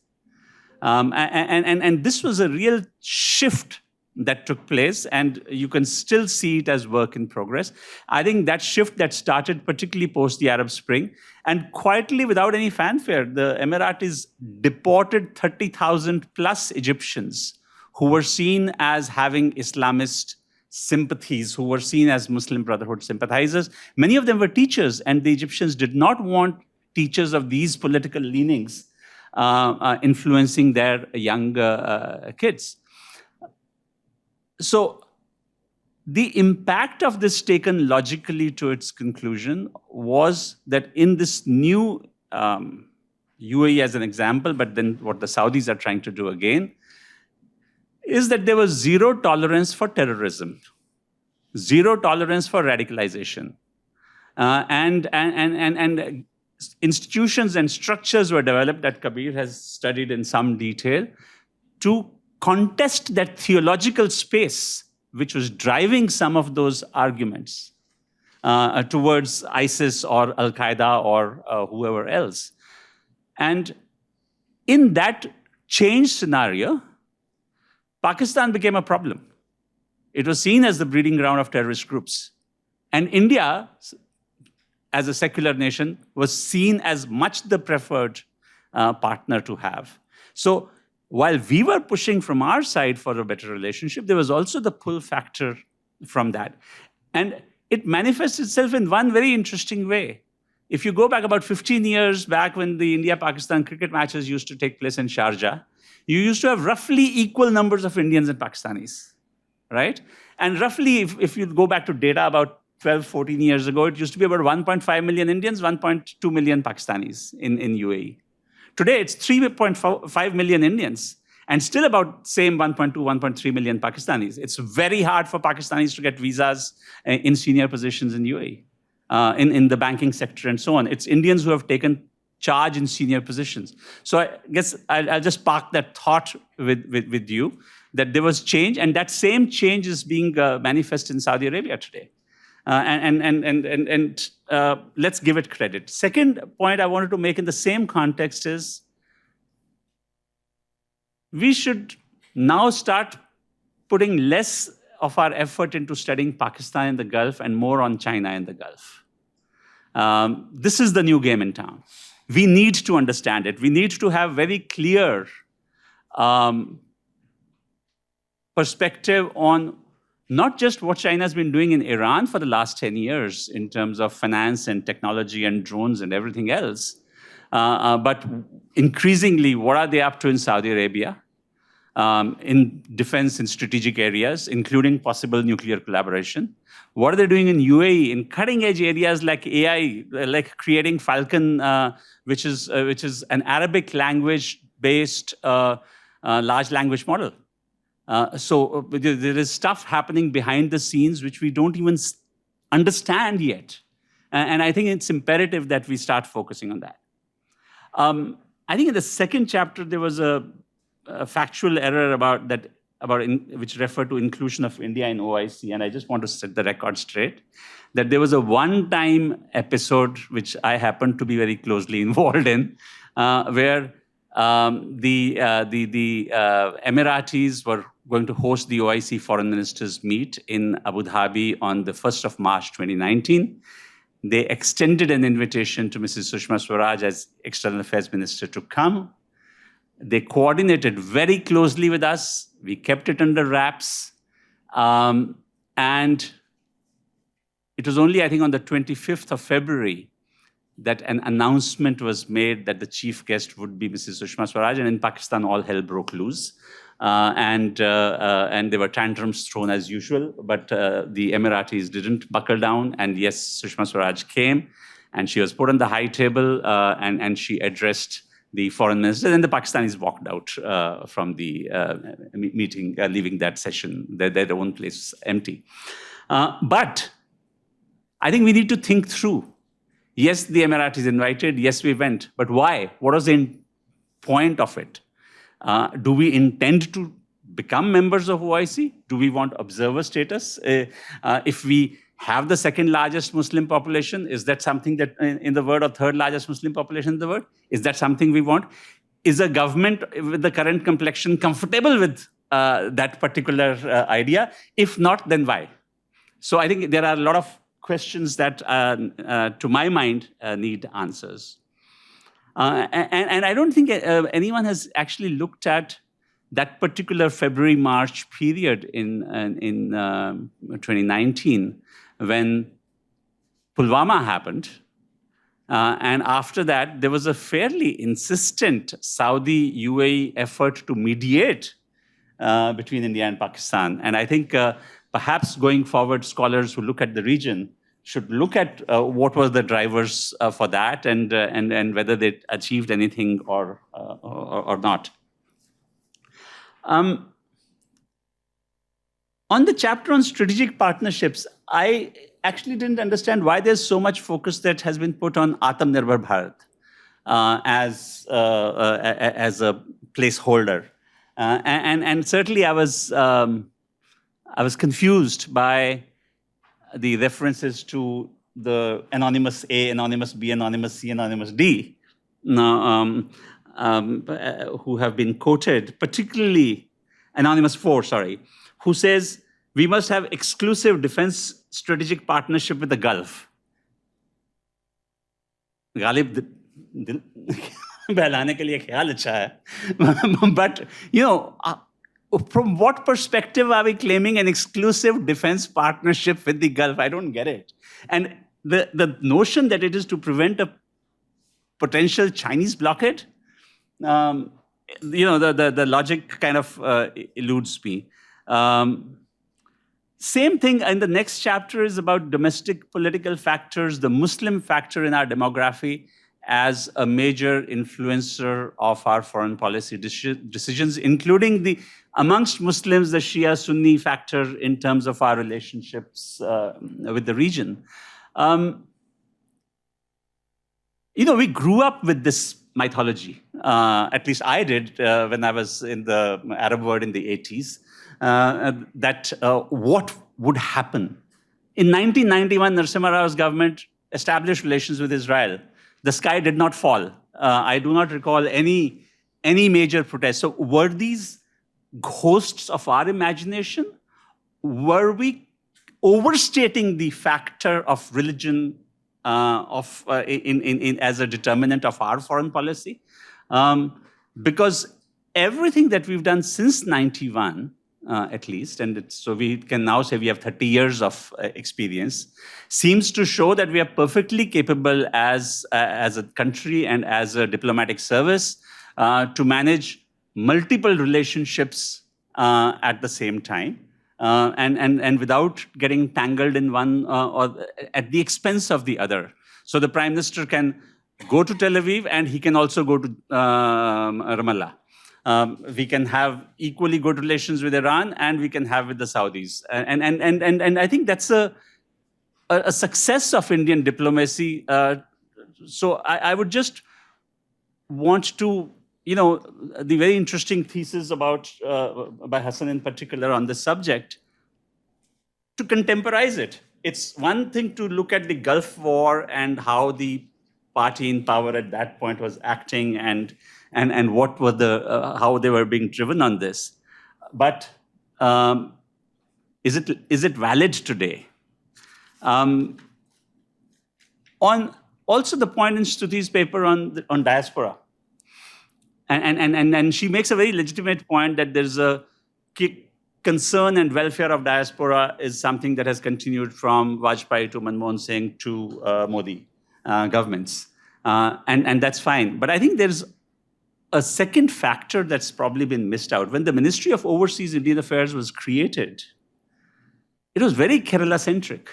And this was a real shift that took place, and you can still see it as work in progress. I think that shift that started particularly post the Arab Spring, and quietly without any fanfare, the Emiratis deported 30,000 plus Egyptians who were seen as having Islamist sympathies, who were seen as Muslim Brotherhood sympathizers. Many of them were teachers, and the Egyptians did not want teachers of these political leanings influencing their young kids. So the impact of this taken logically to its conclusion was that in this new UAE as an example, but then what the Saudis are trying to do again, is that there was zero tolerance for terrorism, zero tolerance for radicalization. And institutions and structures were developed that Kabir has studied in some detail to contest that theological space which was driving some of those arguments towards ISIS or Al-Qaeda or whoever else. And in that changed scenario, Pakistan became a problem. It was seen as the breeding ground of terrorist groups. And India, as a secular nation, was seen as much the preferred partner to have. So while we were pushing from our side for a better relationship, there was also the pull factor from that. And it manifests itself in one very interesting way. If you go back about 15 years back when the India-Pakistan cricket matches used to take place in Sharjah, you used to have roughly equal numbers of Indians and Pakistanis, right? And roughly, if you go back to data about 12, 14 years ago, it used to be about 1.5 million Indians, 1.2 million Pakistanis in UAE. Today, it's 3.5 million Indians and still about same 1.2, 1.3 million Pakistanis. It's very hard for Pakistanis to get visas in senior positions in UAE, in the banking sector and so on. It's Indians who have taken charge in senior positions. So I guess I'll just park that thought with you, that there was change, and that same change is being manifest in Saudi Arabia today. And let's give it credit. Second point I wanted to make in the same context is we should now start putting less of our effort into studying Pakistan in the Gulf and more on China in the Gulf. This is the new game in town. We need to understand it. We need to have very clear perspective on not just what China has been doing in Iran for the last 10 years in terms of finance and technology and drones and everything else, but increasingly, what are they up to in Saudi Arabia in defense and strategic areas, including possible nuclear collaboration? What are they doing in UAE in cutting-edge areas like AI, like creating Falcon, which is an Arabic language-based large language model? So there is stuff happening behind the scenes which we don't even understand yet. And I think it's imperative that we start focusing on that. I think in the second chapter, there was a factual error which referred to inclusion of India in OIC. And I just want to set the record straight, that there was a one-time episode, which I happened to be very closely involved in, where the Emiratis were going to host the OIC foreign ministers meet in Abu Dhabi on the 1st of March 2019. They extended an invitation to Mrs. Sushma Swaraj as External Affairs Minister to come. They coordinated very closely with us. We kept it under wraps. And it was only, I think, on the 25th of February that an announcement was made that the chief guest would be Mrs. Sushma Swaraj, and in Pakistan all hell broke loose. And there were tantrums thrown as usual, but the Emiratis didn't buckle down. And yes, Sushma Swaraj came, and she was put on the high table, and she addressed the foreign minister. And the Pakistanis walked out from the meeting, leaving that session. Their own place was empty. But I think we need to think through. Yes, the Emiratis invited. Yes, we went. But why? What was the point of it? Do we intend to become members of OIC? Do we want observer status? If we have the second largest Muslim population, is that something that, in the word, or third largest Muslim population in the world, is that something we want? Is a government with the current complexion comfortable with that particular idea? If not, then why? So I think there are a lot of questions that, to my mind, need answers. And I don't think anyone has actually looked at that particular February-March period in 2019 when Pulwama happened. And after that, there was a fairly insistent Saudi-UAE effort to mediate between India and Pakistan. And I think perhaps going forward, scholars who look at the region should look at what were the drivers for that, and whether they achieved anything or not. On the chapter on strategic partnerships, I actually didn't understand why there's so much focus that has been put on Atmanirbhar Bharat as a placeholder, and certainly I was confused by the references to the anonymous A, anonymous B, anonymous C, anonymous D, who have been quoted, particularly anonymous 4, who says, we must have exclusive defense strategic partnership with the Gulf. Ghalib, behlane ke liye khayal acha hai. But, from what perspective are we claiming an exclusive defense partnership with the Gulf? I don't get it. And the notion that it is to prevent a potential Chinese blockade, the logic kind of eludes me. Same thing in the next chapter is about domestic political factors, the Muslim factor in our demography as a major influencer of our foreign policy decisions, including amongst Muslims, the Shia-Sunni factor in terms of our relationships with the region. We grew up with this mythology. At least I did when I was in the Arab world in the 80s, that what would happen. In 1991, Narasimha Rao's government established relations with Israel. The sky did not fall. I do not recall any major protests. So were these ghosts of our imagination? Were we overstating the factor of religion as a determinant of our foreign policy? Because everything that we've done since 91, at least, and so we can now say we have 30 years of experience, seems to show that we are perfectly capable as a country and as a diplomatic service to manage multiple relationships at the same time, and without getting tangled in one or at the expense of the other. So the Prime Minister can go to Tel Aviv and he can also go to Ramallah. We can have equally good relations with Iran, and we can have with the Saudis. And I think that's a success of Indian diplomacy. So I would just want to, the very interesting thesis by Hasan in particular on this subject, to contemporize it. It's one thing to look at the Gulf War and how the party in power at that point was acting and what were how they were being driven on this. But is it valid today? On also the point in Stuti's paper on diaspora, and she makes a very legitimate point that there's a concern and welfare of diaspora is something that has continued from Vajpayee to Manmohan Singh to Modi. governments. And that's fine. But I think there's a second factor that's probably been missed out. When the Ministry of Overseas Indian Affairs was created, it was very Kerala-centric.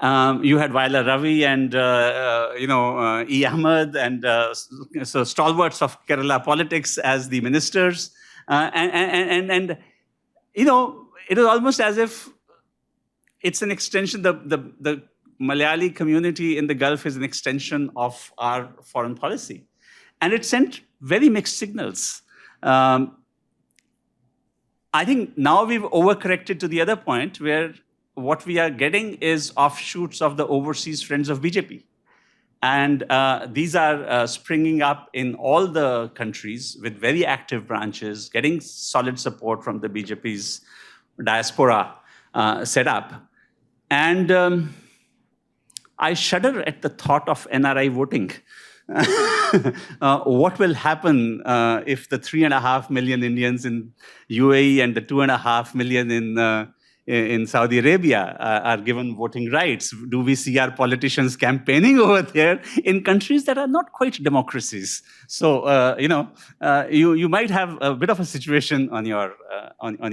You had Vaila Ravi and E. Ahmed and so stalwarts of Kerala politics as the ministers, and it was almost as if it's an extension. The Malayali community in the Gulf is an extension of our foreign policy, and it sent very mixed signals. I think now we've overcorrected to the other point where what we are getting is offshoots of the overseas friends of BJP. And these are springing up in all the countries with very active branches, getting solid support from the BJP's diaspora setup. And I shudder at the thought of NRI voting. What will happen if the 3.5 million Indians in UAE and the 2.5 million in Saudi Arabia are given voting rights? Do we see our politicians campaigning over there in countries that are not quite democracies? So you might have a bit of a situation on your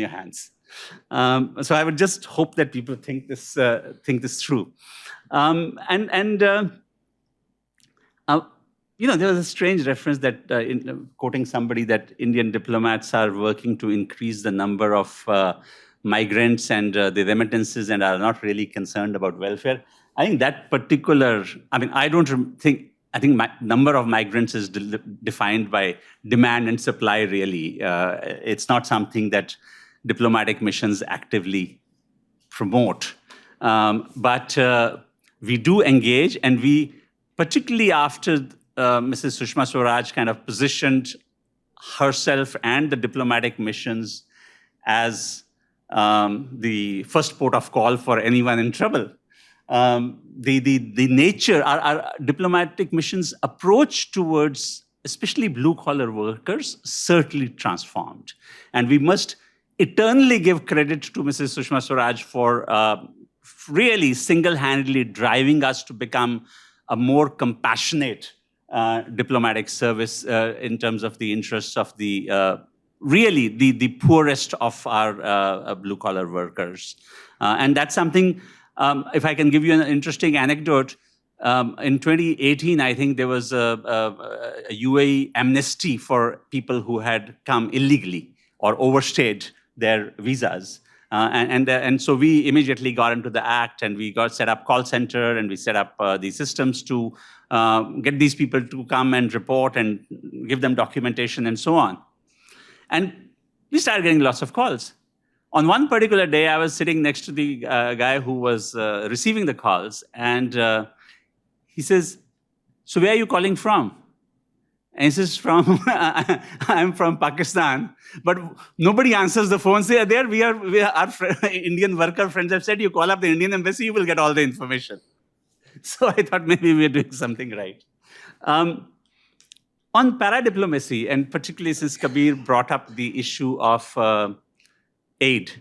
hands. So I would just hope that people think this through. There was a strange reference that, quoting somebody, that Indian diplomats are working to increase the number of migrants and the remittances and are not really concerned about welfare. I think that particular, I think number of migrants is defined by demand and supply, really. It's not something that diplomatic missions actively promote. But we do engage, and we, particularly after Mrs. Sushma Swaraj kind of positioned herself and the diplomatic missions as the first port of call for anyone in trouble. The nature, our diplomatic missions' approach towards especially blue-collar workers certainly transformed. And we must eternally give credit to Mrs. Sushma Swaraj for really single-handedly driving us to become a more compassionate diplomatic service in terms of the interests of the really the poorest of our blue-collar workers. And that's something, if I can give you an interesting anecdote, in 2018, I think there was a UAE amnesty for people who had come illegally or overstayed their visas. And so we immediately got into the act, and we got set up call center, and we set up the systems to get these people to come and report and give them documentation and so on. And we started getting lots of calls. On one particular day, I was sitting next to the guy who was receiving the calls, and he says, "So where are you calling from?" And he says, "I'm from Pakistan." But nobody answers the phone. Say, "There, we are our Indian worker friends have said, you call up the Indian embassy, you will get all the information." So I thought maybe we're doing something right. On paradiplomacy, and particularly since Kabir brought up the issue of aid,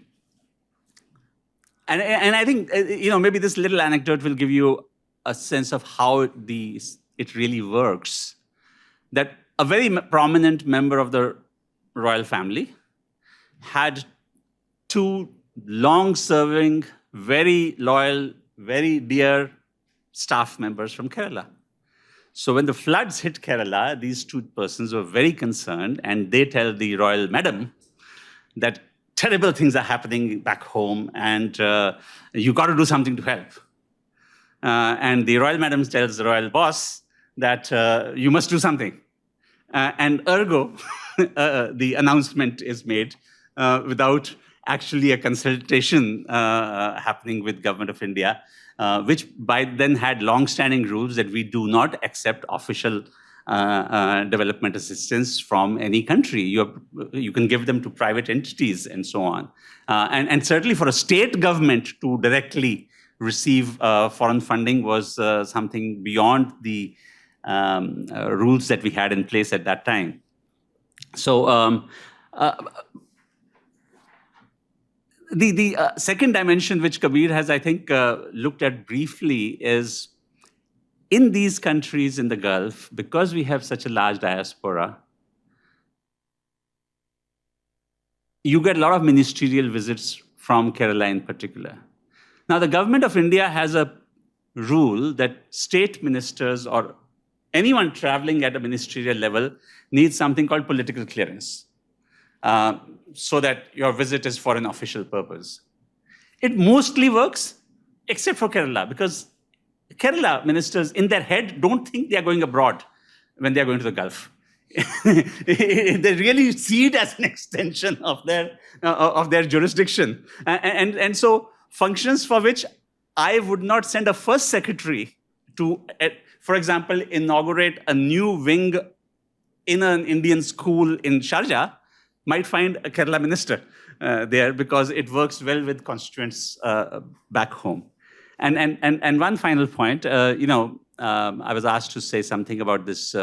and I think maybe this little anecdote will give you a sense of how it really works. That a very prominent member of the royal family had two long-serving, very loyal, very dear staff members from Kerala. So when the floods hit Kerala, these two persons were very concerned, and they tell the royal madam that terrible things are happening back home, and you got to do something to help. And the royal madam tells the royal boss that you must do something. And ergo, the announcement is made without actually a consultation happening with Government of India, which by then had long-standing rules that we do not accept official development assistance from any country. You can give them to private entities and so on. And certainly for a state government to directly receive foreign funding was something beyond the rules that we had in place at that time. So the second dimension which Kabir has, I think, looked at briefly is in these countries in the Gulf, because we have such a large diaspora, you get a lot of ministerial visits from Kerala in particular. Now, the government of India has a rule that state ministers or anyone traveling at a ministerial level needs something called political clearance, so that your visit is for an official purpose. It mostly works, except for Kerala, because Kerala ministers in their head don't think they are going abroad when they are going to the Gulf. They really see it as an extension of their jurisdiction. And so functions for which I would not send a first secretary to, for example, inaugurate a new wing in an Indian school in Sharjah, might find a Kerala minister there, because it works well with constituents back home. And one final point, I was asked to say something about this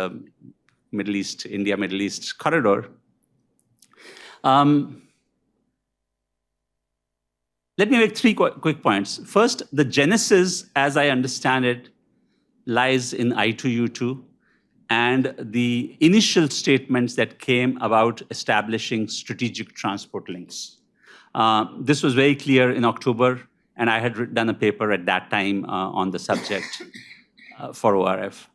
Middle East, India-Middle East corridor. Let me make three quick points. First, the genesis, as I understand it, lies in I2U2 and the initial statements that came about establishing strategic transport links. This was very clear in October, and I had done a paper at that time on the subject for ORF.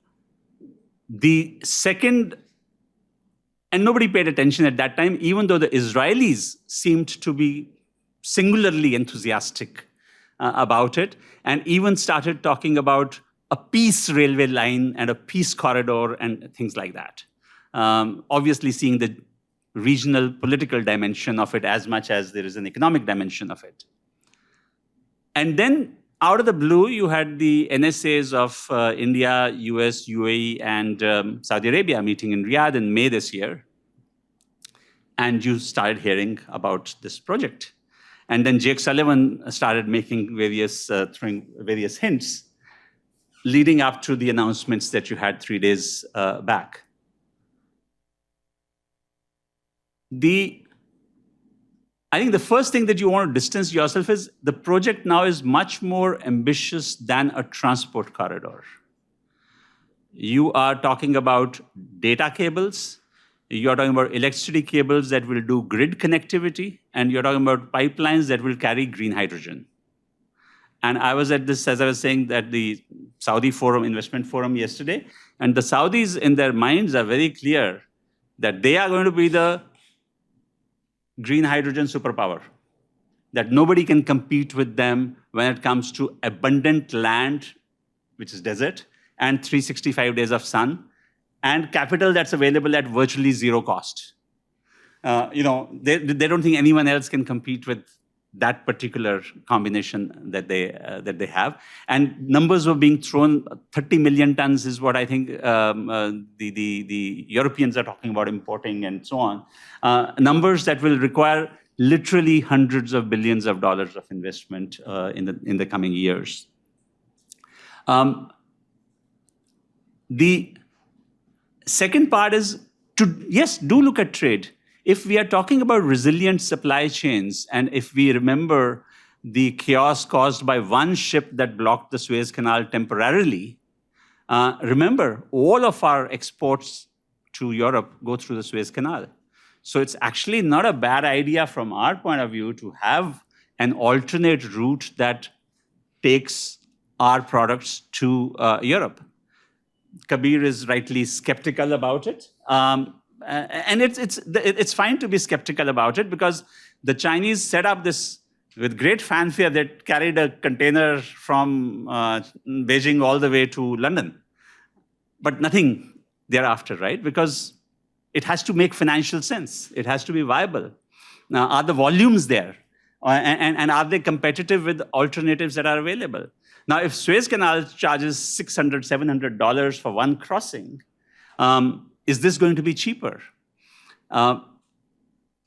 The second, and nobody paid attention at that time, even though the Israelis seemed to be singularly enthusiastic about it, and even started talking about a peace railway line and a peace corridor and things like that. Obviously seeing the regional political dimension of it as much as there is an economic dimension of it. And then out of the blue, you had the NSAs of India, US, UAE, and Saudi Arabia meeting in Riyadh in May this year. And you started hearing about this project. And then Jake Sullivan started making throwing various hints, leading up to the announcements that you had 3 days back. I think the first thing that you want to distance yourself is the project now is much more ambitious than a transport corridor. You are talking about data cables, you're talking about electricity cables that will do grid connectivity, and you're talking about pipelines that will carry green hydrogen. And I was at this, as I was saying, at the Saudi Forum, Investment Forum yesterday, and the Saudis in their minds are very clear that they are going to be the green hydrogen superpower, that nobody can compete with them when it comes to abundant land, which is desert, and 365 days of sun, and capital that's available at virtually zero cost. They don't think anyone else can compete with that particular combination that they have. And numbers were being thrown, 30 million tons is what I think the Europeans are talking about importing and so on. Numbers that will require literally hundreds of billions of dollars of investment in the coming years. The second part is yes, do look at trade. If we are talking about resilient supply chains, and if we remember the chaos caused by one ship that blocked the Suez Canal temporarily, remember, all of our exports to Europe go through the Suez Canal. So it's actually not a bad idea from our point of view to have an alternate route that takes our products to Europe. Kabir is rightly skeptical about it. And it's fine to be skeptical about it, because the Chinese set up this with great fanfare that carried a container from Beijing all the way to London, but nothing thereafter, right? Because it has to make financial sense. It has to be viable. Now, are the volumes there? And are they competitive with alternatives that are available? Now, if Suez Canal charges $600, $700 for one crossing, is this going to be cheaper? And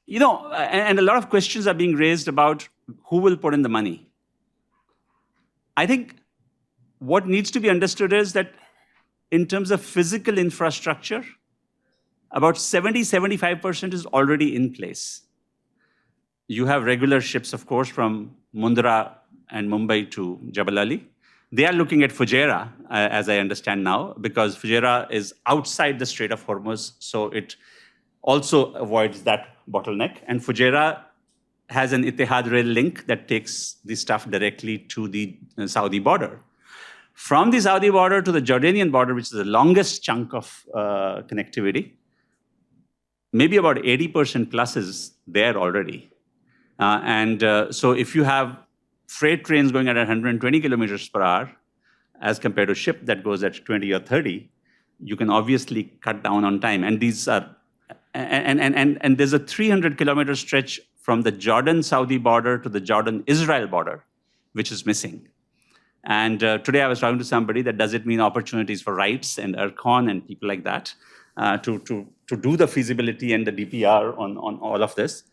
a lot of questions are being raised about who will put in the money. I think what needs to be understood is that in terms of physical infrastructure, about 70-75% is already in place. You have regular ships, of course, from Mundra and Mumbai to Jebel Ali. They are looking at Fujairah, as I understand now, because Fujairah is outside the Strait of Hormuz, so it also avoids that bottleneck. And Fujairah has an Etihad rail link that takes the stuff directly to the Saudi border. From the Saudi border to the Jordanian border, which is the longest chunk of connectivity, maybe about 80% plus is there already. So if you have freight trains going at 120 kilometers per hour, as compared to ship that goes at 20 or 30, you can obviously cut down on time. And these are, and there's a 300 kilometer stretch from the Jordan-Saudi border to the Jordan-Israel border, which is missing. And today I was talking to somebody that does it mean opportunities for rights and Ercon and people like that to do the feasibility and the DPR on all of this.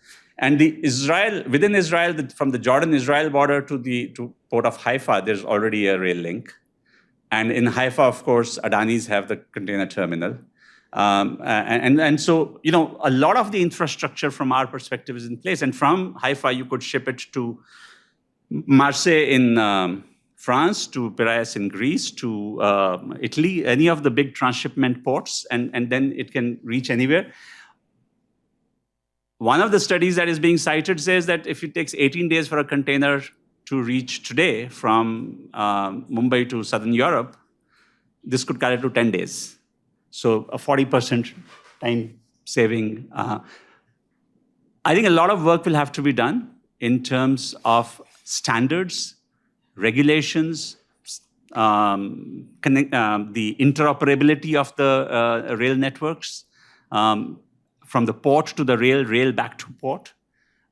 And within Israel, from the Jordan-Israel border to port of Haifa, there's already a rail link. And in Haifa, of course, Adani's have the container terminal. So, a lot of the infrastructure from our perspective is in place. And from Haifa, you could ship it to Marseille in France, to Piraeus in Greece, to Italy, any of the big transshipment ports, and then it can reach anywhere. One of the studies that is being cited says that if it takes 18 days for a container to reach today from Mumbai to Southern Europe, this could cut it to 10 days. So a 40% time saving. I think a lot of work will have to be done in terms of standards, regulations, the interoperability of the rail networks, from the port to the rail back to port.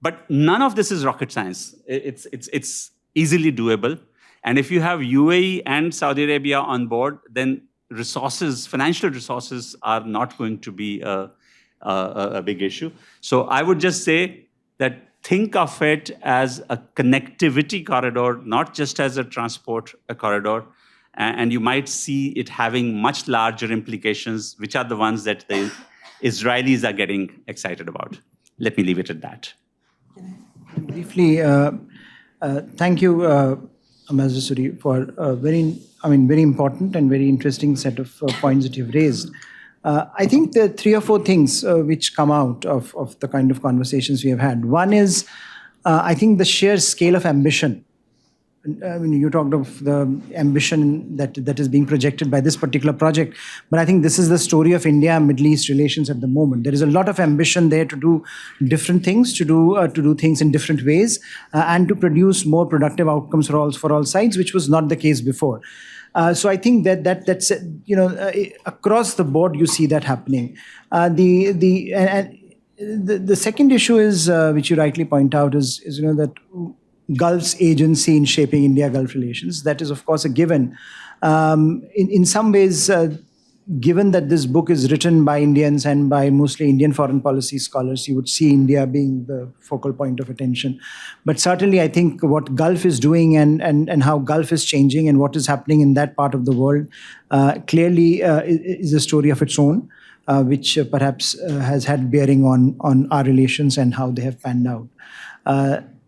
But none of this is rocket science. It's easily doable. And if you have UAE and Saudi Arabia on board, then financial resources are not going to be a big issue. So I would just say that think of it as a connectivity corridor, not just as a transport corridor. And you might see it having much larger implications, which are the ones that the Israelis are getting excited about. Let me leave it at that. Briefly, thank you, Ambassador Suri, for a very important and very interesting set of points that you've raised. I think there are 3 or 4 things which come out of the kind of conversations we have had. One is, I think the sheer scale of ambition. You talked of the ambition that is being projected by this particular project, but I think this is the story of India-Middle East relations at the moment. There is a lot of ambition there to do different things, to do things in different ways, and to produce more productive outcomes for all sides, which was not the case before. So I think that's across the board you see that happening. The second issue is, which you rightly point out, is that Gulf's agency in shaping India-Gulf relations. That is, of course, a given. In some ways, given that this book is written by Indians and by mostly Indian foreign policy scholars, you would see India being the focal point of attention. But certainly, I think what Gulf is doing and how Gulf is changing and what is happening in that part of the world clearly is a story of its own, which perhaps has had bearing on our relations and how they have panned out.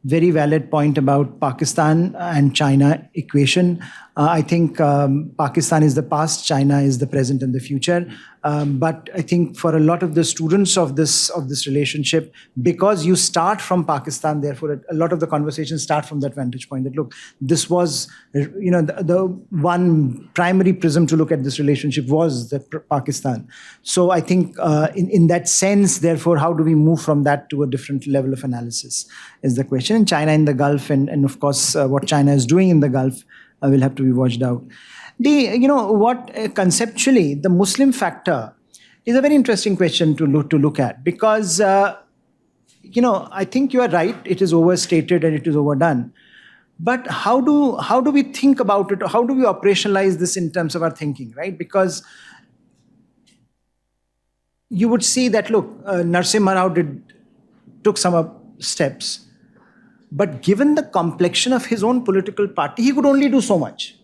Very valid point about Pakistan and China equation. I think Pakistan is the past, China is the present and the future. But I think for a lot of the students of this relationship, because you start from Pakistan, therefore a lot of the conversations start from that vantage point that, look, this was, the one primary prism to look at this relationship was Pakistan. So I think in that sense, therefore, how do we move from that to a different level of analysis is the question. And China in the Gulf and of course, what China is doing in the Gulf will have to be watched out. Conceptually, the Muslim factor is a very interesting question to look at because, I think you are right. It is overstated and it is overdone. But how do we think about it? How do we operationalize this in terms of our thinking, right? Because you would see that, look, Narsimha Rao took some steps. But given the complexion of his own political party, he could only do so much.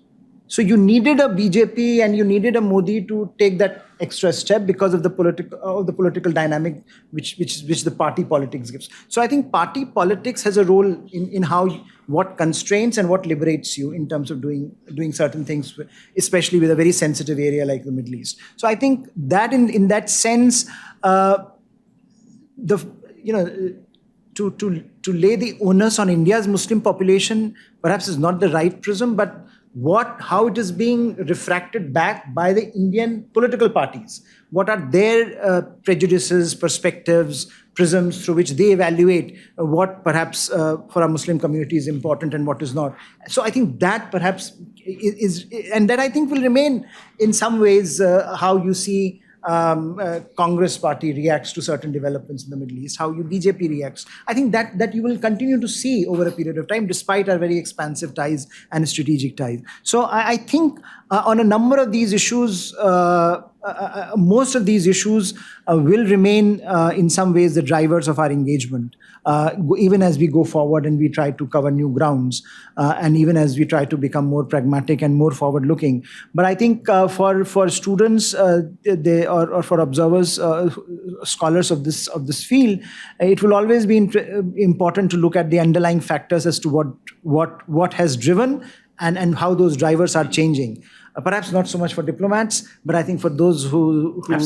So you needed a BJP and you needed a Modi to take that extra step because of the political dynamic which the party politics gives. So I think party politics has a role in what constraints and what liberates you in terms of doing certain things, especially with a very sensitive area like the Middle East. So I think that in that sense, to lay the onus on India's Muslim population perhaps is not the right prism, but how it is being refracted back by the Indian political parties. What are their prejudices, perspectives, prisms through which they evaluate what perhaps for our Muslim community is important and what is not. So I think that perhaps is and that I think will remain in some ways how you see Congress party reacts to certain developments in the Middle East, how BJP reacts. I think that you will continue to see over a period of time, despite our very expansive ties and strategic ties. So I think on a number of these issues, most of these issues will remain in some ways the drivers of our engagement, even as we go forward and we try to cover new grounds, and even as we try to become more pragmatic and more forward-looking. But I think for students or for observers, scholars of this field, it will always be important to look at the underlying factors as to what has driven and how those drivers are changing. Perhaps not so much for diplomats, but I think for those who have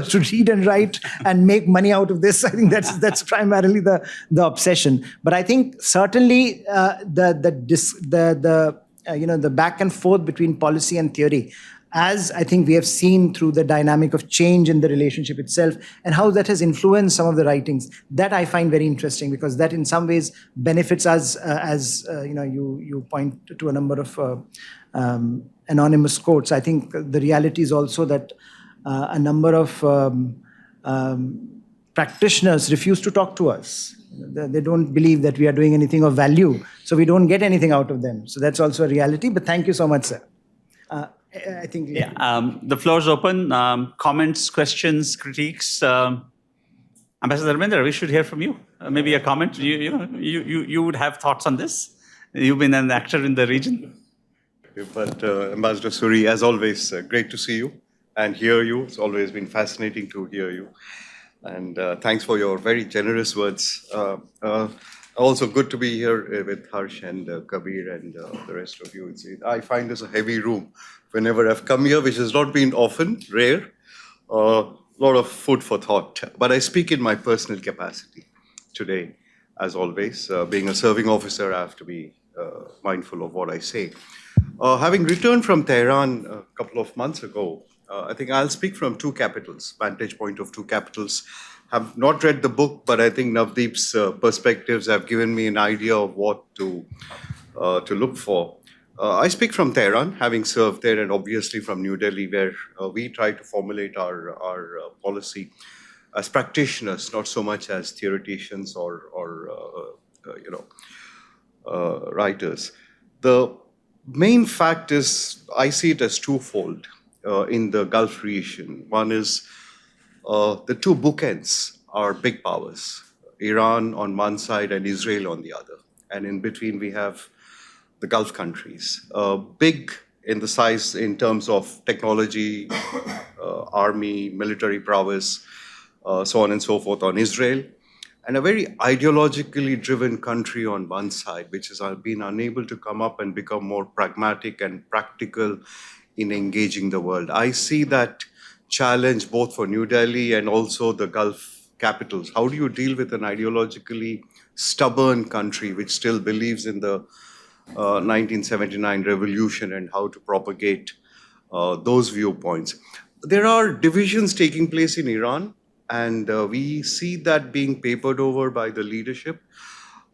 to read and write and make money out of this, I think that's primarily the obsession. But I think certainly the back and forth between policy and theory, as I think we have seen through the dynamic of change in the relationship itself and how that has influenced some of the writings, that I find very interesting, because that in some ways benefits us as you point to a number of anonymous quotes. I think the reality is also that a number of practitioners refuse to talk to us. They don't believe that we are doing anything of value, so we don't get anything out of them. So that's also a reality. But thank you so much, sir. I think the floor is open. Comments, questions, critiques. Ambassador Dharmendra, we should hear from you. Maybe a comment. You would have thoughts on this. You've been an actor in the region. But Ambassador Suri, as always, great to see you and hear you. It's always been fascinating to hear you. And thanks for your very generous words. Also good to be here with Harsh and Kabir and the rest of you. I find this a heavy room whenever I've come here, which has not been often, rare. A lot of food for thought. But I speak in my personal capacity today, as always. Being a serving officer, I have to be mindful of what I say. Having returned from Tehran a couple of months ago, I think I'll speak from two capitals, vantage point of two capitals. Have not read the book, but I think Navdeep's perspectives have given me an idea of what to look for. I speak from Tehran, having served there, and obviously from New Delhi, where we try to formulate our policy as practitioners, not so much as theoreticians or writers. The main fact is, I see it as twofold in the Gulf region. One is the two bookends are big powers, Iran on one side and Israel on the other. And in between, we have the Gulf countries, big in the size in terms of technology, army, military prowess, so on and so forth on Israel, and a very ideologically driven country on one side, which has been unable to come up and become more pragmatic and practical in engaging the world. I see that challenge both for New Delhi and also the Gulf capitals. How do you deal with an ideologically stubborn country which still believes in the 1979 revolution and how to propagate those viewpoints? There are divisions taking place in Iran, and we see that being papered over by the leadership,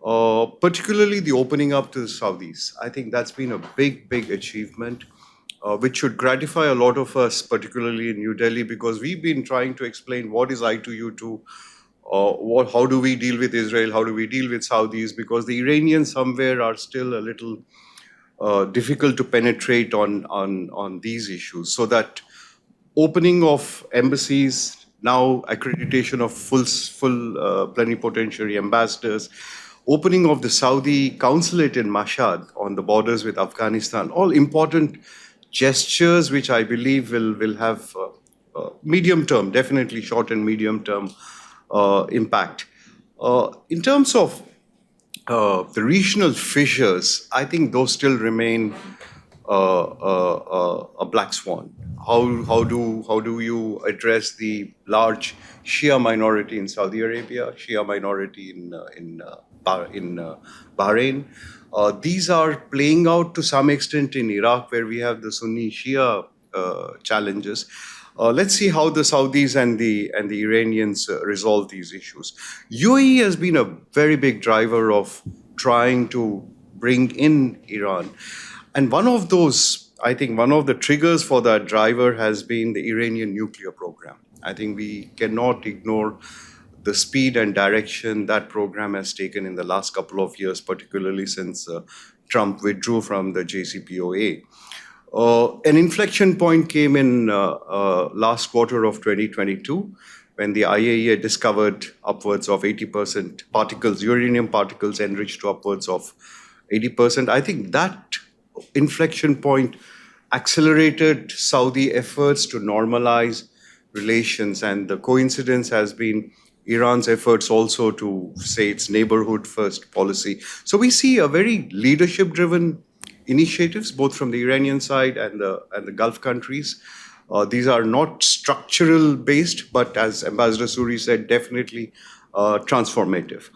particularly the opening up to the Saudis. I think that's been a big, big achievement, which should gratify a lot of us, particularly in New Delhi, because we've been trying to explain what is I2U2, how do we deal with Israel, how do we deal with Saudis, because the Iranians somewhere are still a little difficult to penetrate on these issues. So that opening of embassies, now accreditation of full plenipotentiary ambassadors, opening of the Saudi consulate in Mashhad on the borders with Afghanistan, all important gestures which I believe will have medium term, definitely short and medium term impact. In terms of the regional fissures, I think those still remain a black swan. How do you address the large Shia minority in Saudi Arabia, Shia minority in Bahrain? These are playing out to some extent in Iraq, where we have the Sunni Shia challenges. Let's see how the Saudis and the Iranians resolve these issues. UAE has been a very big driver of trying to bring in Iran. And one of those, I think one of the triggers for that driver has been the Iranian nuclear program. I think we cannot ignore the speed and direction that program has taken in the last couple of years, particularly since Trump withdrew from the JCPOA. An inflection point came in last quarter of 2022, when the IAEA discovered upwards of 80% particles, uranium particles enriched to upwards of 80%. I think that inflection point accelerated Saudi efforts to normalize relations, and the coincidence has been Iran's efforts also to say its neighborhood first policy. So we see a very leadership-driven initiatives, both from the Iranian side and the Gulf countries. These are not structural based, but as Ambassador Suri said, definitely transformative.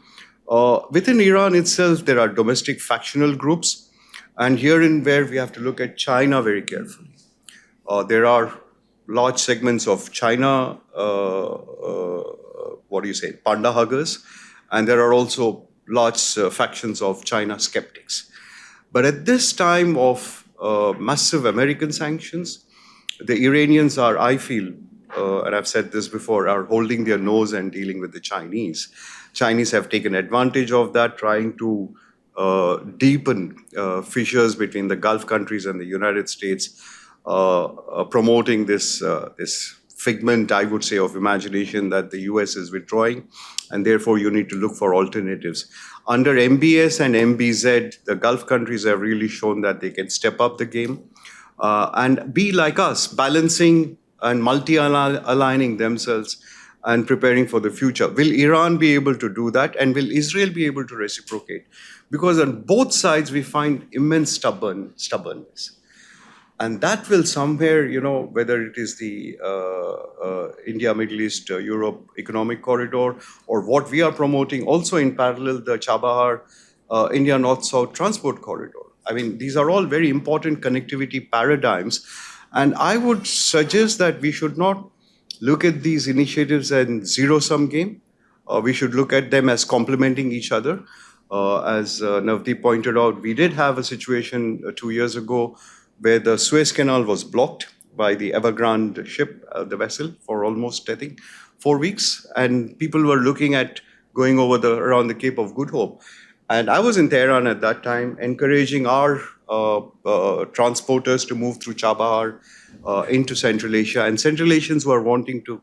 Within Iran itself, there are domestic factional groups, and herein where we have to look at China very carefully. There are large segments of China, panda huggers, and there are also large factions of China skeptics. But at this time of massive American sanctions, the Iranians are, I feel, and I've said this before, are holding their nose and dealing with the Chinese. Chinese have taken advantage of that, trying to deepen fissures between the Gulf countries and the United States, promoting this figment, I would say, of imagination that the US is withdrawing, and therefore you need to look for alternatives. Under MBS and MBZ, the Gulf countries have really shown that they can step up the game and be like us, balancing and multi-aligning themselves and preparing for the future. Will Iran be able to do that? And will Israel be able to reciprocate? Because on both sides, we find immense stubbornness. And that will somewhere, whether it is the India, Middle East, Europe economic corridor, or what we are promoting also in parallel, the Chabahar India North-South transport corridor. I mean, these are all very important connectivity paradigms. And I would suggest that we should not look at these initiatives as zero-sum game. We should look at them as complementing each other. As Navdeep pointed out, we did have a situation 2 years ago where the Suez Canal was blocked by the Evergrande ship, the vessel, for almost, I think, 4 weeks. And people were looking at going around the Cape of Good Hope. And I was in Tehran at that time, encouraging our transporters to move through Chabahar into Central Asia. And Central Asians were wanting to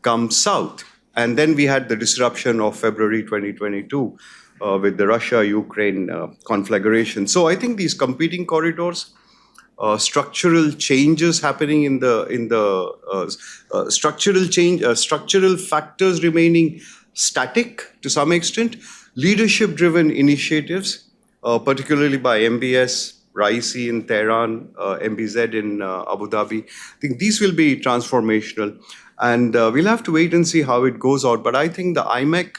come south. And then we had the disruption of February 2022 with the Russia-Ukraine conflagration. So I think these competing corridors, structural changes happening in the structural factors remaining static to some extent, leadership-driven initiatives, particularly by MBS, Raisi in Tehran, MBZ in Abu Dhabi. I think these will be transformational, and we'll have to wait and see how it goes out. But I think the IMEC,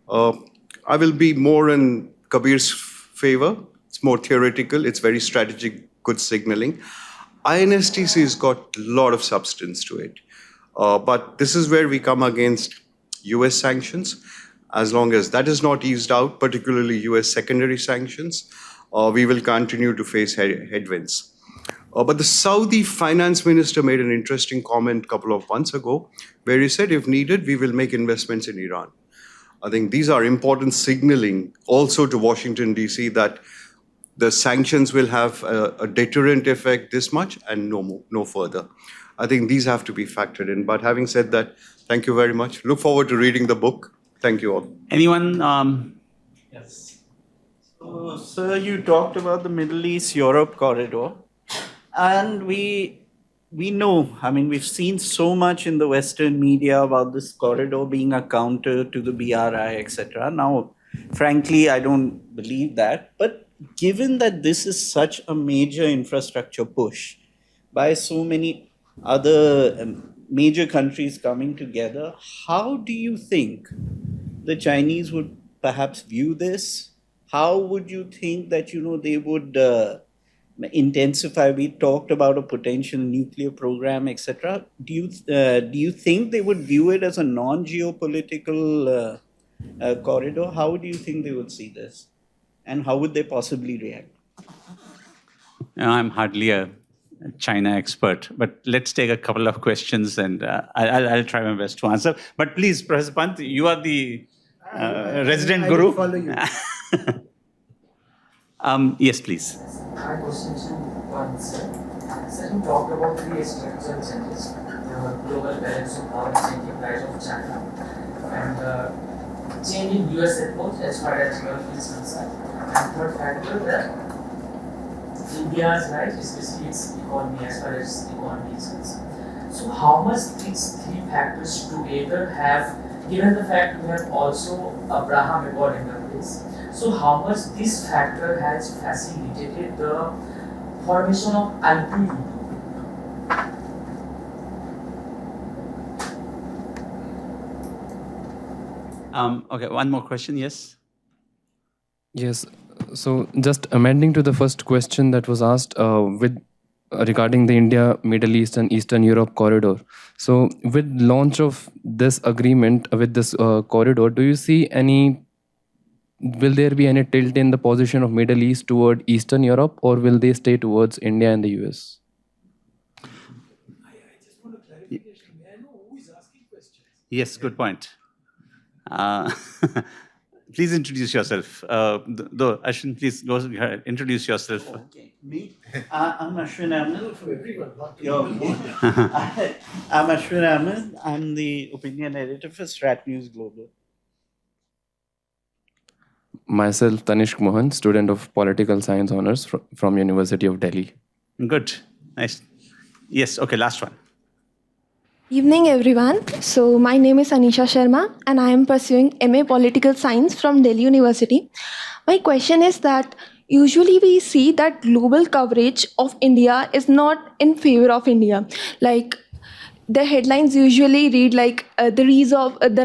I will be more in Kabir's favor. It's more theoretical. It's very strategic, good signaling. INSTC has got a lot of substance to it. But this is where we come against US sanctions. As long as that is not eased out, particularly US secondary sanctions, we will continue to face headwinds. But the Saudi finance minister made an interesting comment a couple of months ago, where he said, if needed, we will make investments in Iran. I think these are important signaling also to Washington, D.C., that the sanctions will have a deterrent effect this much and no further. I think these have to be factored in. But having said that, thank you very much. Look forward to reading the book. Thank you all. Anyone Yes. So, sir, you talked about the Middle East-Europe corridor, and we know, I mean, we've seen so much in the Western media about this corridor being a counter to the BRI, etc. Now, frankly, I don't believe that. But given that this is such a major infrastructure push by so many other major countries coming together, how do you think the Chinese would perhaps view this? How would you think that they would intensify? We talked about a potential nuclear program, etc. Do you think they would view it as a non-geopolitical corridor? How do you think they would see this, and how would they possibly react? I'm hardly a China expert, but let's take a couple of questions and I'll try my best to answer. But please, Professor Pant, you are the resident I guru. will follow you. Yes, please. My question to one, sir. Sir, you talked about three structural changes: the global balance of power, changing rise of China, and the change in US approach as far as Gulf is concerned. And third factor, that India's rise, especially its economy as far as economy is concerned. So, how much these three factors together have, given the fact we have also Abraham Accord in the place, so how much this factor has facilitated the formation of IPU? Okay, one more question, yes? Yes. So just amending to the first question that was asked with regarding the India, Middle East and Eastern Europe corridor. So with launch of this agreement with this corridor, do you see will there be any tilt in the position of Middle East toward Eastern Europe, or will they stay towards India and the US? Yes, good point. Please introduce yourself. Though, Ashwin, please go ahead, introduce yourself. Okay, me? I'm Ashwin Ahmed. I'm Ashwin Ahmed. I'm the opinion editor for Strat News Global. Myself, Tanishq Mohan, student of Political Science Honours from University of Delhi. Good, nice. Yes, okay, last one. Evening everyone. So my name is Anisha Sharma and I am pursuing MA Political Science from Delhi University. My question is that usually we see that global coverage of India is not in favor of India. Like the headlines usually read like the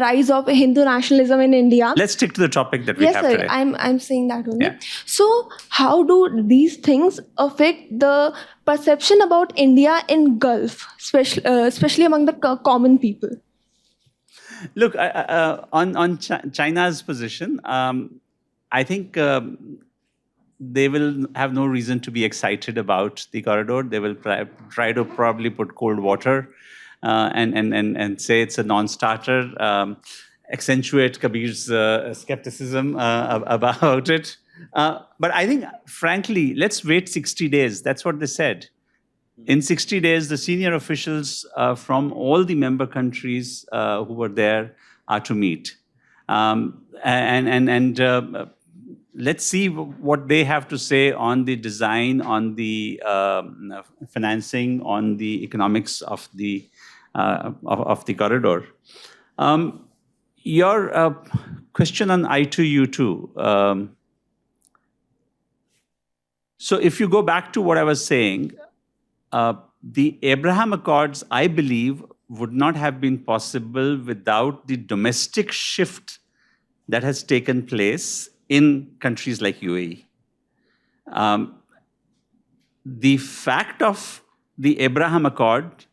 rise of Hindu nationalism in India. Let's stick to the topic that we Yes, have sir. today. I'm saying that only. Yeah. So, how do these things affect the perception about India in Gulf, especially among the common people? Look, on China's position, I think they will have no reason to be excited about the corridor. They will try to probably put cold water and say it's a non-starter, accentuate Kabir's skepticism about it. But I think, frankly, let's wait 60 days. That's what they said. In 60 days, the senior officials from all the member countries who were there are to meet. Let's see what they have to say on the design, on the financing, on the economics of the corridor. Your question on I2U2. So if you go back to what I was saying, the Abraham Accords, I believe, would not have been possible without the domestic shift that has taken place in countries like UAE. The fact of the Abraham Accord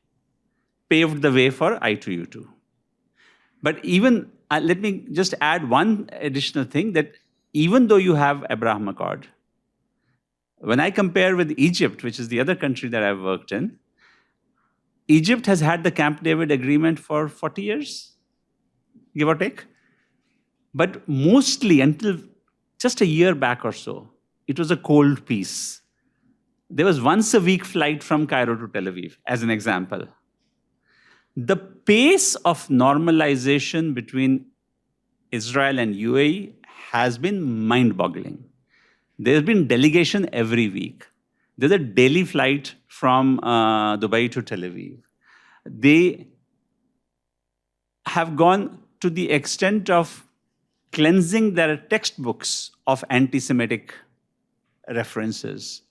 paved the way for I2U2. But even, let me just add one additional thing, that even though you have Abraham Accord, when I compare with Egypt, which is the other country that I've worked in, Egypt has had the Camp David Agreement for 40 years, give or take. But mostly until just a year back or so, it was a cold peace. There was once a week flight from Cairo to Tel Aviv, as an example. The pace of normalization between Israel and UAE has been mind-boggling. There's been delegation every week. There's a daily flight from Dubai to Tel Aviv. They have gone to the extent of cleansing their textbooks of anti-Semitic references.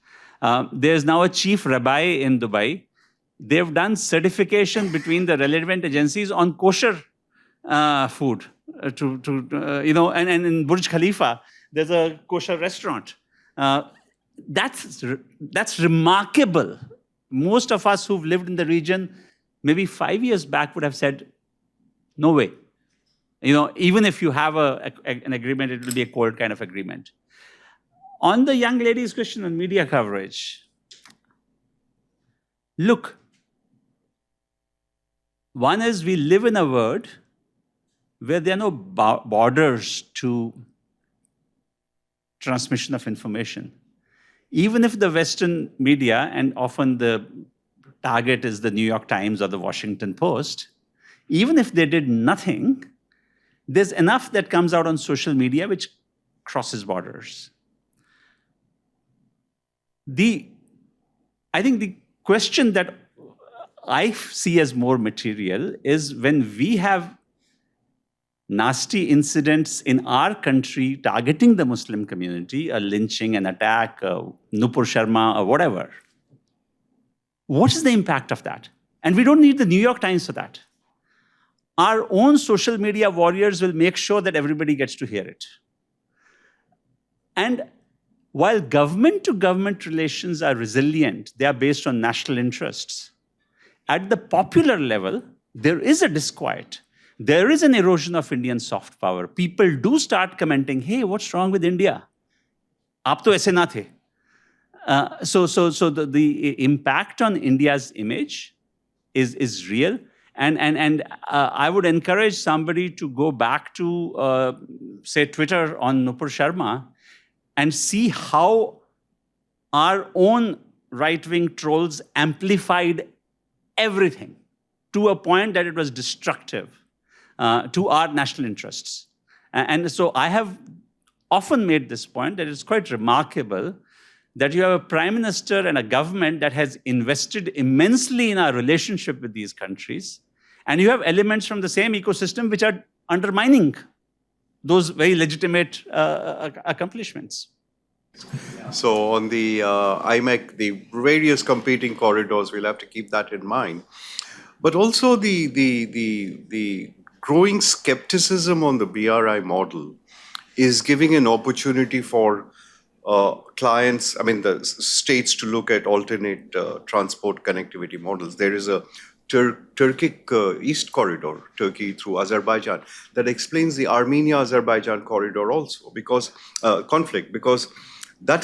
There's now a chief rabbi in Dubai. They've done certification between the relevant agencies on kosher food. And in Burj Khalifa, there's a kosher restaurant. That's remarkable. Most of us who've lived in the region, maybe 5 years back, would have said, no way. Even if you have an agreement, it will be a cold kind of agreement. On the young lady's question on media coverage, look, one is we live in a world where there are no borders to transmission of information. Even if the Western media, and often the target is the New York Times or the Washington Post, even if they did nothing, there's enough that comes out on social media which crosses borders. I think the question that I see as more material is when we have nasty incidents in our country targeting the Muslim community, a lynching, an attack, Nupur Sharma, or whatever. What is the impact of that? And we don't need the New York Times for that. Our own social media warriors will make sure that everybody gets to hear it. And while government-to-government relations are resilient, they are based on national interests. At the popular level, there is a disquiet. There is an erosion of Indian soft power. People do start commenting, hey, what's wrong with India? Aap to aise na the. So the impact on India's image is real. And I would encourage somebody to go back to, say, Twitter on Nupur Sharma and see how our own right-wing trolls amplified everything to a point that it was destructive to our national interests. And so I have often made this point that it's quite remarkable that you have a prime minister and a government that has invested immensely in our relationship with these countries, and you have elements from the same ecosystem which are undermining those very legitimate accomplishments. So on the IMEC, the various competing corridors, we'll have to keep that in mind. But also the growing skepticism on the BRI model is giving an opportunity for clients, the states to look at alternate transport connectivity models. There is a Turkic East Corridor, Turkey through Azerbaijan, that explains the Armenia-Azerbaijan corridor also, because conflict, because if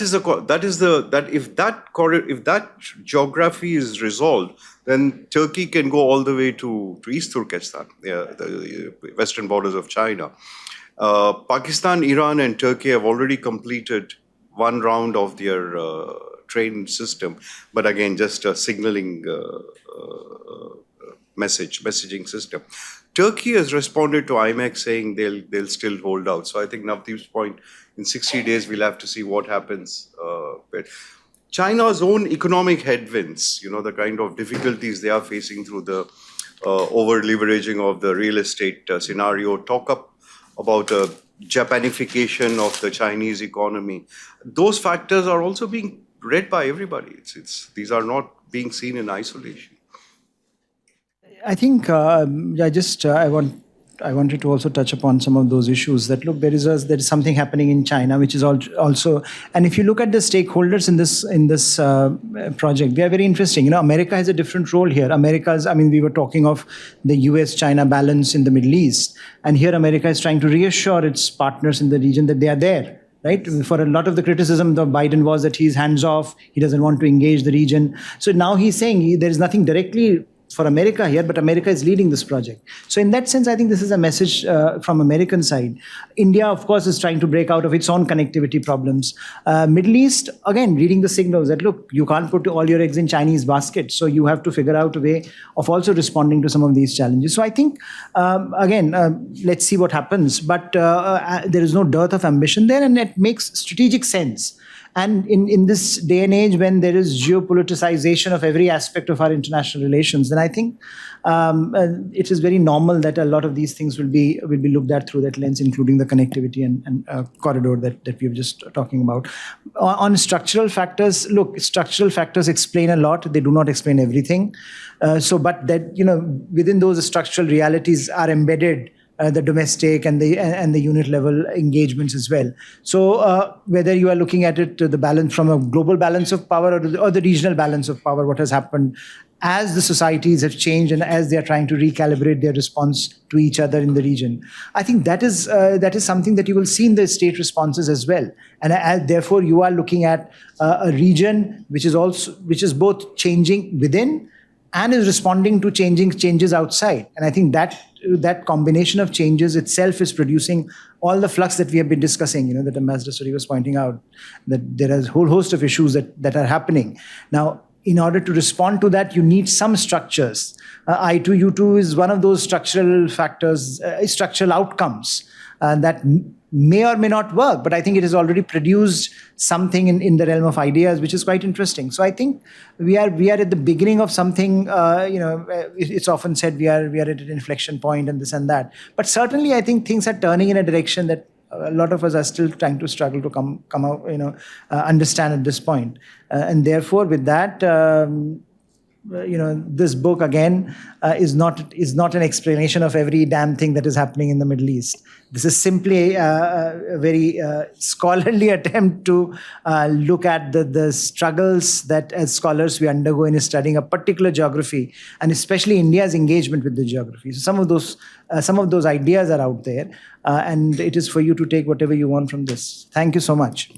that geography is resolved, then Turkey can go all the way to East Turkestan, the western borders of China. Pakistan, Iran, and Turkey have already completed one round of their train system, but again, just a signaling messaging system. Turkey has responded to IMEC saying they'll still hold out. So I think Navdeep's point, in 60 days, we'll have to see what happens. China's own economic headwinds, the kind of difficulties they are facing through the over-leveraging of the real estate scenario, talk about a Japanification of the Chinese economy. Those factors are also being read by everybody. These are not being seen in isolation. I think I wanted to also touch upon some of those issues. That look, there is something happening in China, which is also, and if you look at the stakeholders in this project, they are very interesting. America has a different role here. We were talking of the US-China balance in the Middle East, and here America is trying to reassure its partners in the region that they are there. Right? For a lot of the criticism of Biden was that he's hands off, he doesn't want to engage the region. So now he's saying there is nothing directly for America here, but America is leading this project. So in that sense, I think this is a message from American side. India, of course, is trying to break out of its own connectivity problems. Middle East, again, reading the signals that, look, you can't put all your eggs in Chinese basket. So you have to figure out a way of also responding to some of these challenges. So I think, again, let's see what happens. But there is no dearth of ambition there, and it makes strategic sense. And in this day and age, when there is geopoliticization of every aspect of our international relations, then I think it is very normal that a lot of these things will be looked at through that lens, including the connectivity and corridor that we were just talking about. On structural factors, look, structural factors explain a lot. They do not explain everything. But that, within those structural realities are embedded the domestic and the unit level engagements as well. So whether you are looking at it, the balance from a global balance of power or the regional balance of power, what has happened as the societies have changed and as they are trying to recalibrate their response to each other in the region, I think that is something that you will see in the state responses as well. And therefore, you are looking at a region which is both changing within and is responding to changes outside. And I think that combination of changes itself is producing all the flux that we have been discussing, that Ambassador Suri was pointing out, that there is a whole host of issues that are happening. Now, in order to respond to that, you need some structures. I2, U2 is one of those structural factors, structural outcomes that may or may not work, but I think it has already produced something in the realm of ideas, which is quite interesting. So I think we are at the beginning of something. It's often said we are at an inflection point and this and that. But certainly, I think things are turning in a direction that a lot of us are still trying to struggle to come out, understand at this point. And therefore, with that. This book again is not an explanation of every damn thing that is happening in the Middle East. This is simply a very scholarly attempt to look at the struggles that as scholars we undergo in studying a particular geography, and especially India's engagement with the geography. So some of those ideas are out there, and it is for you to take whatever you want from this. Thank you so much.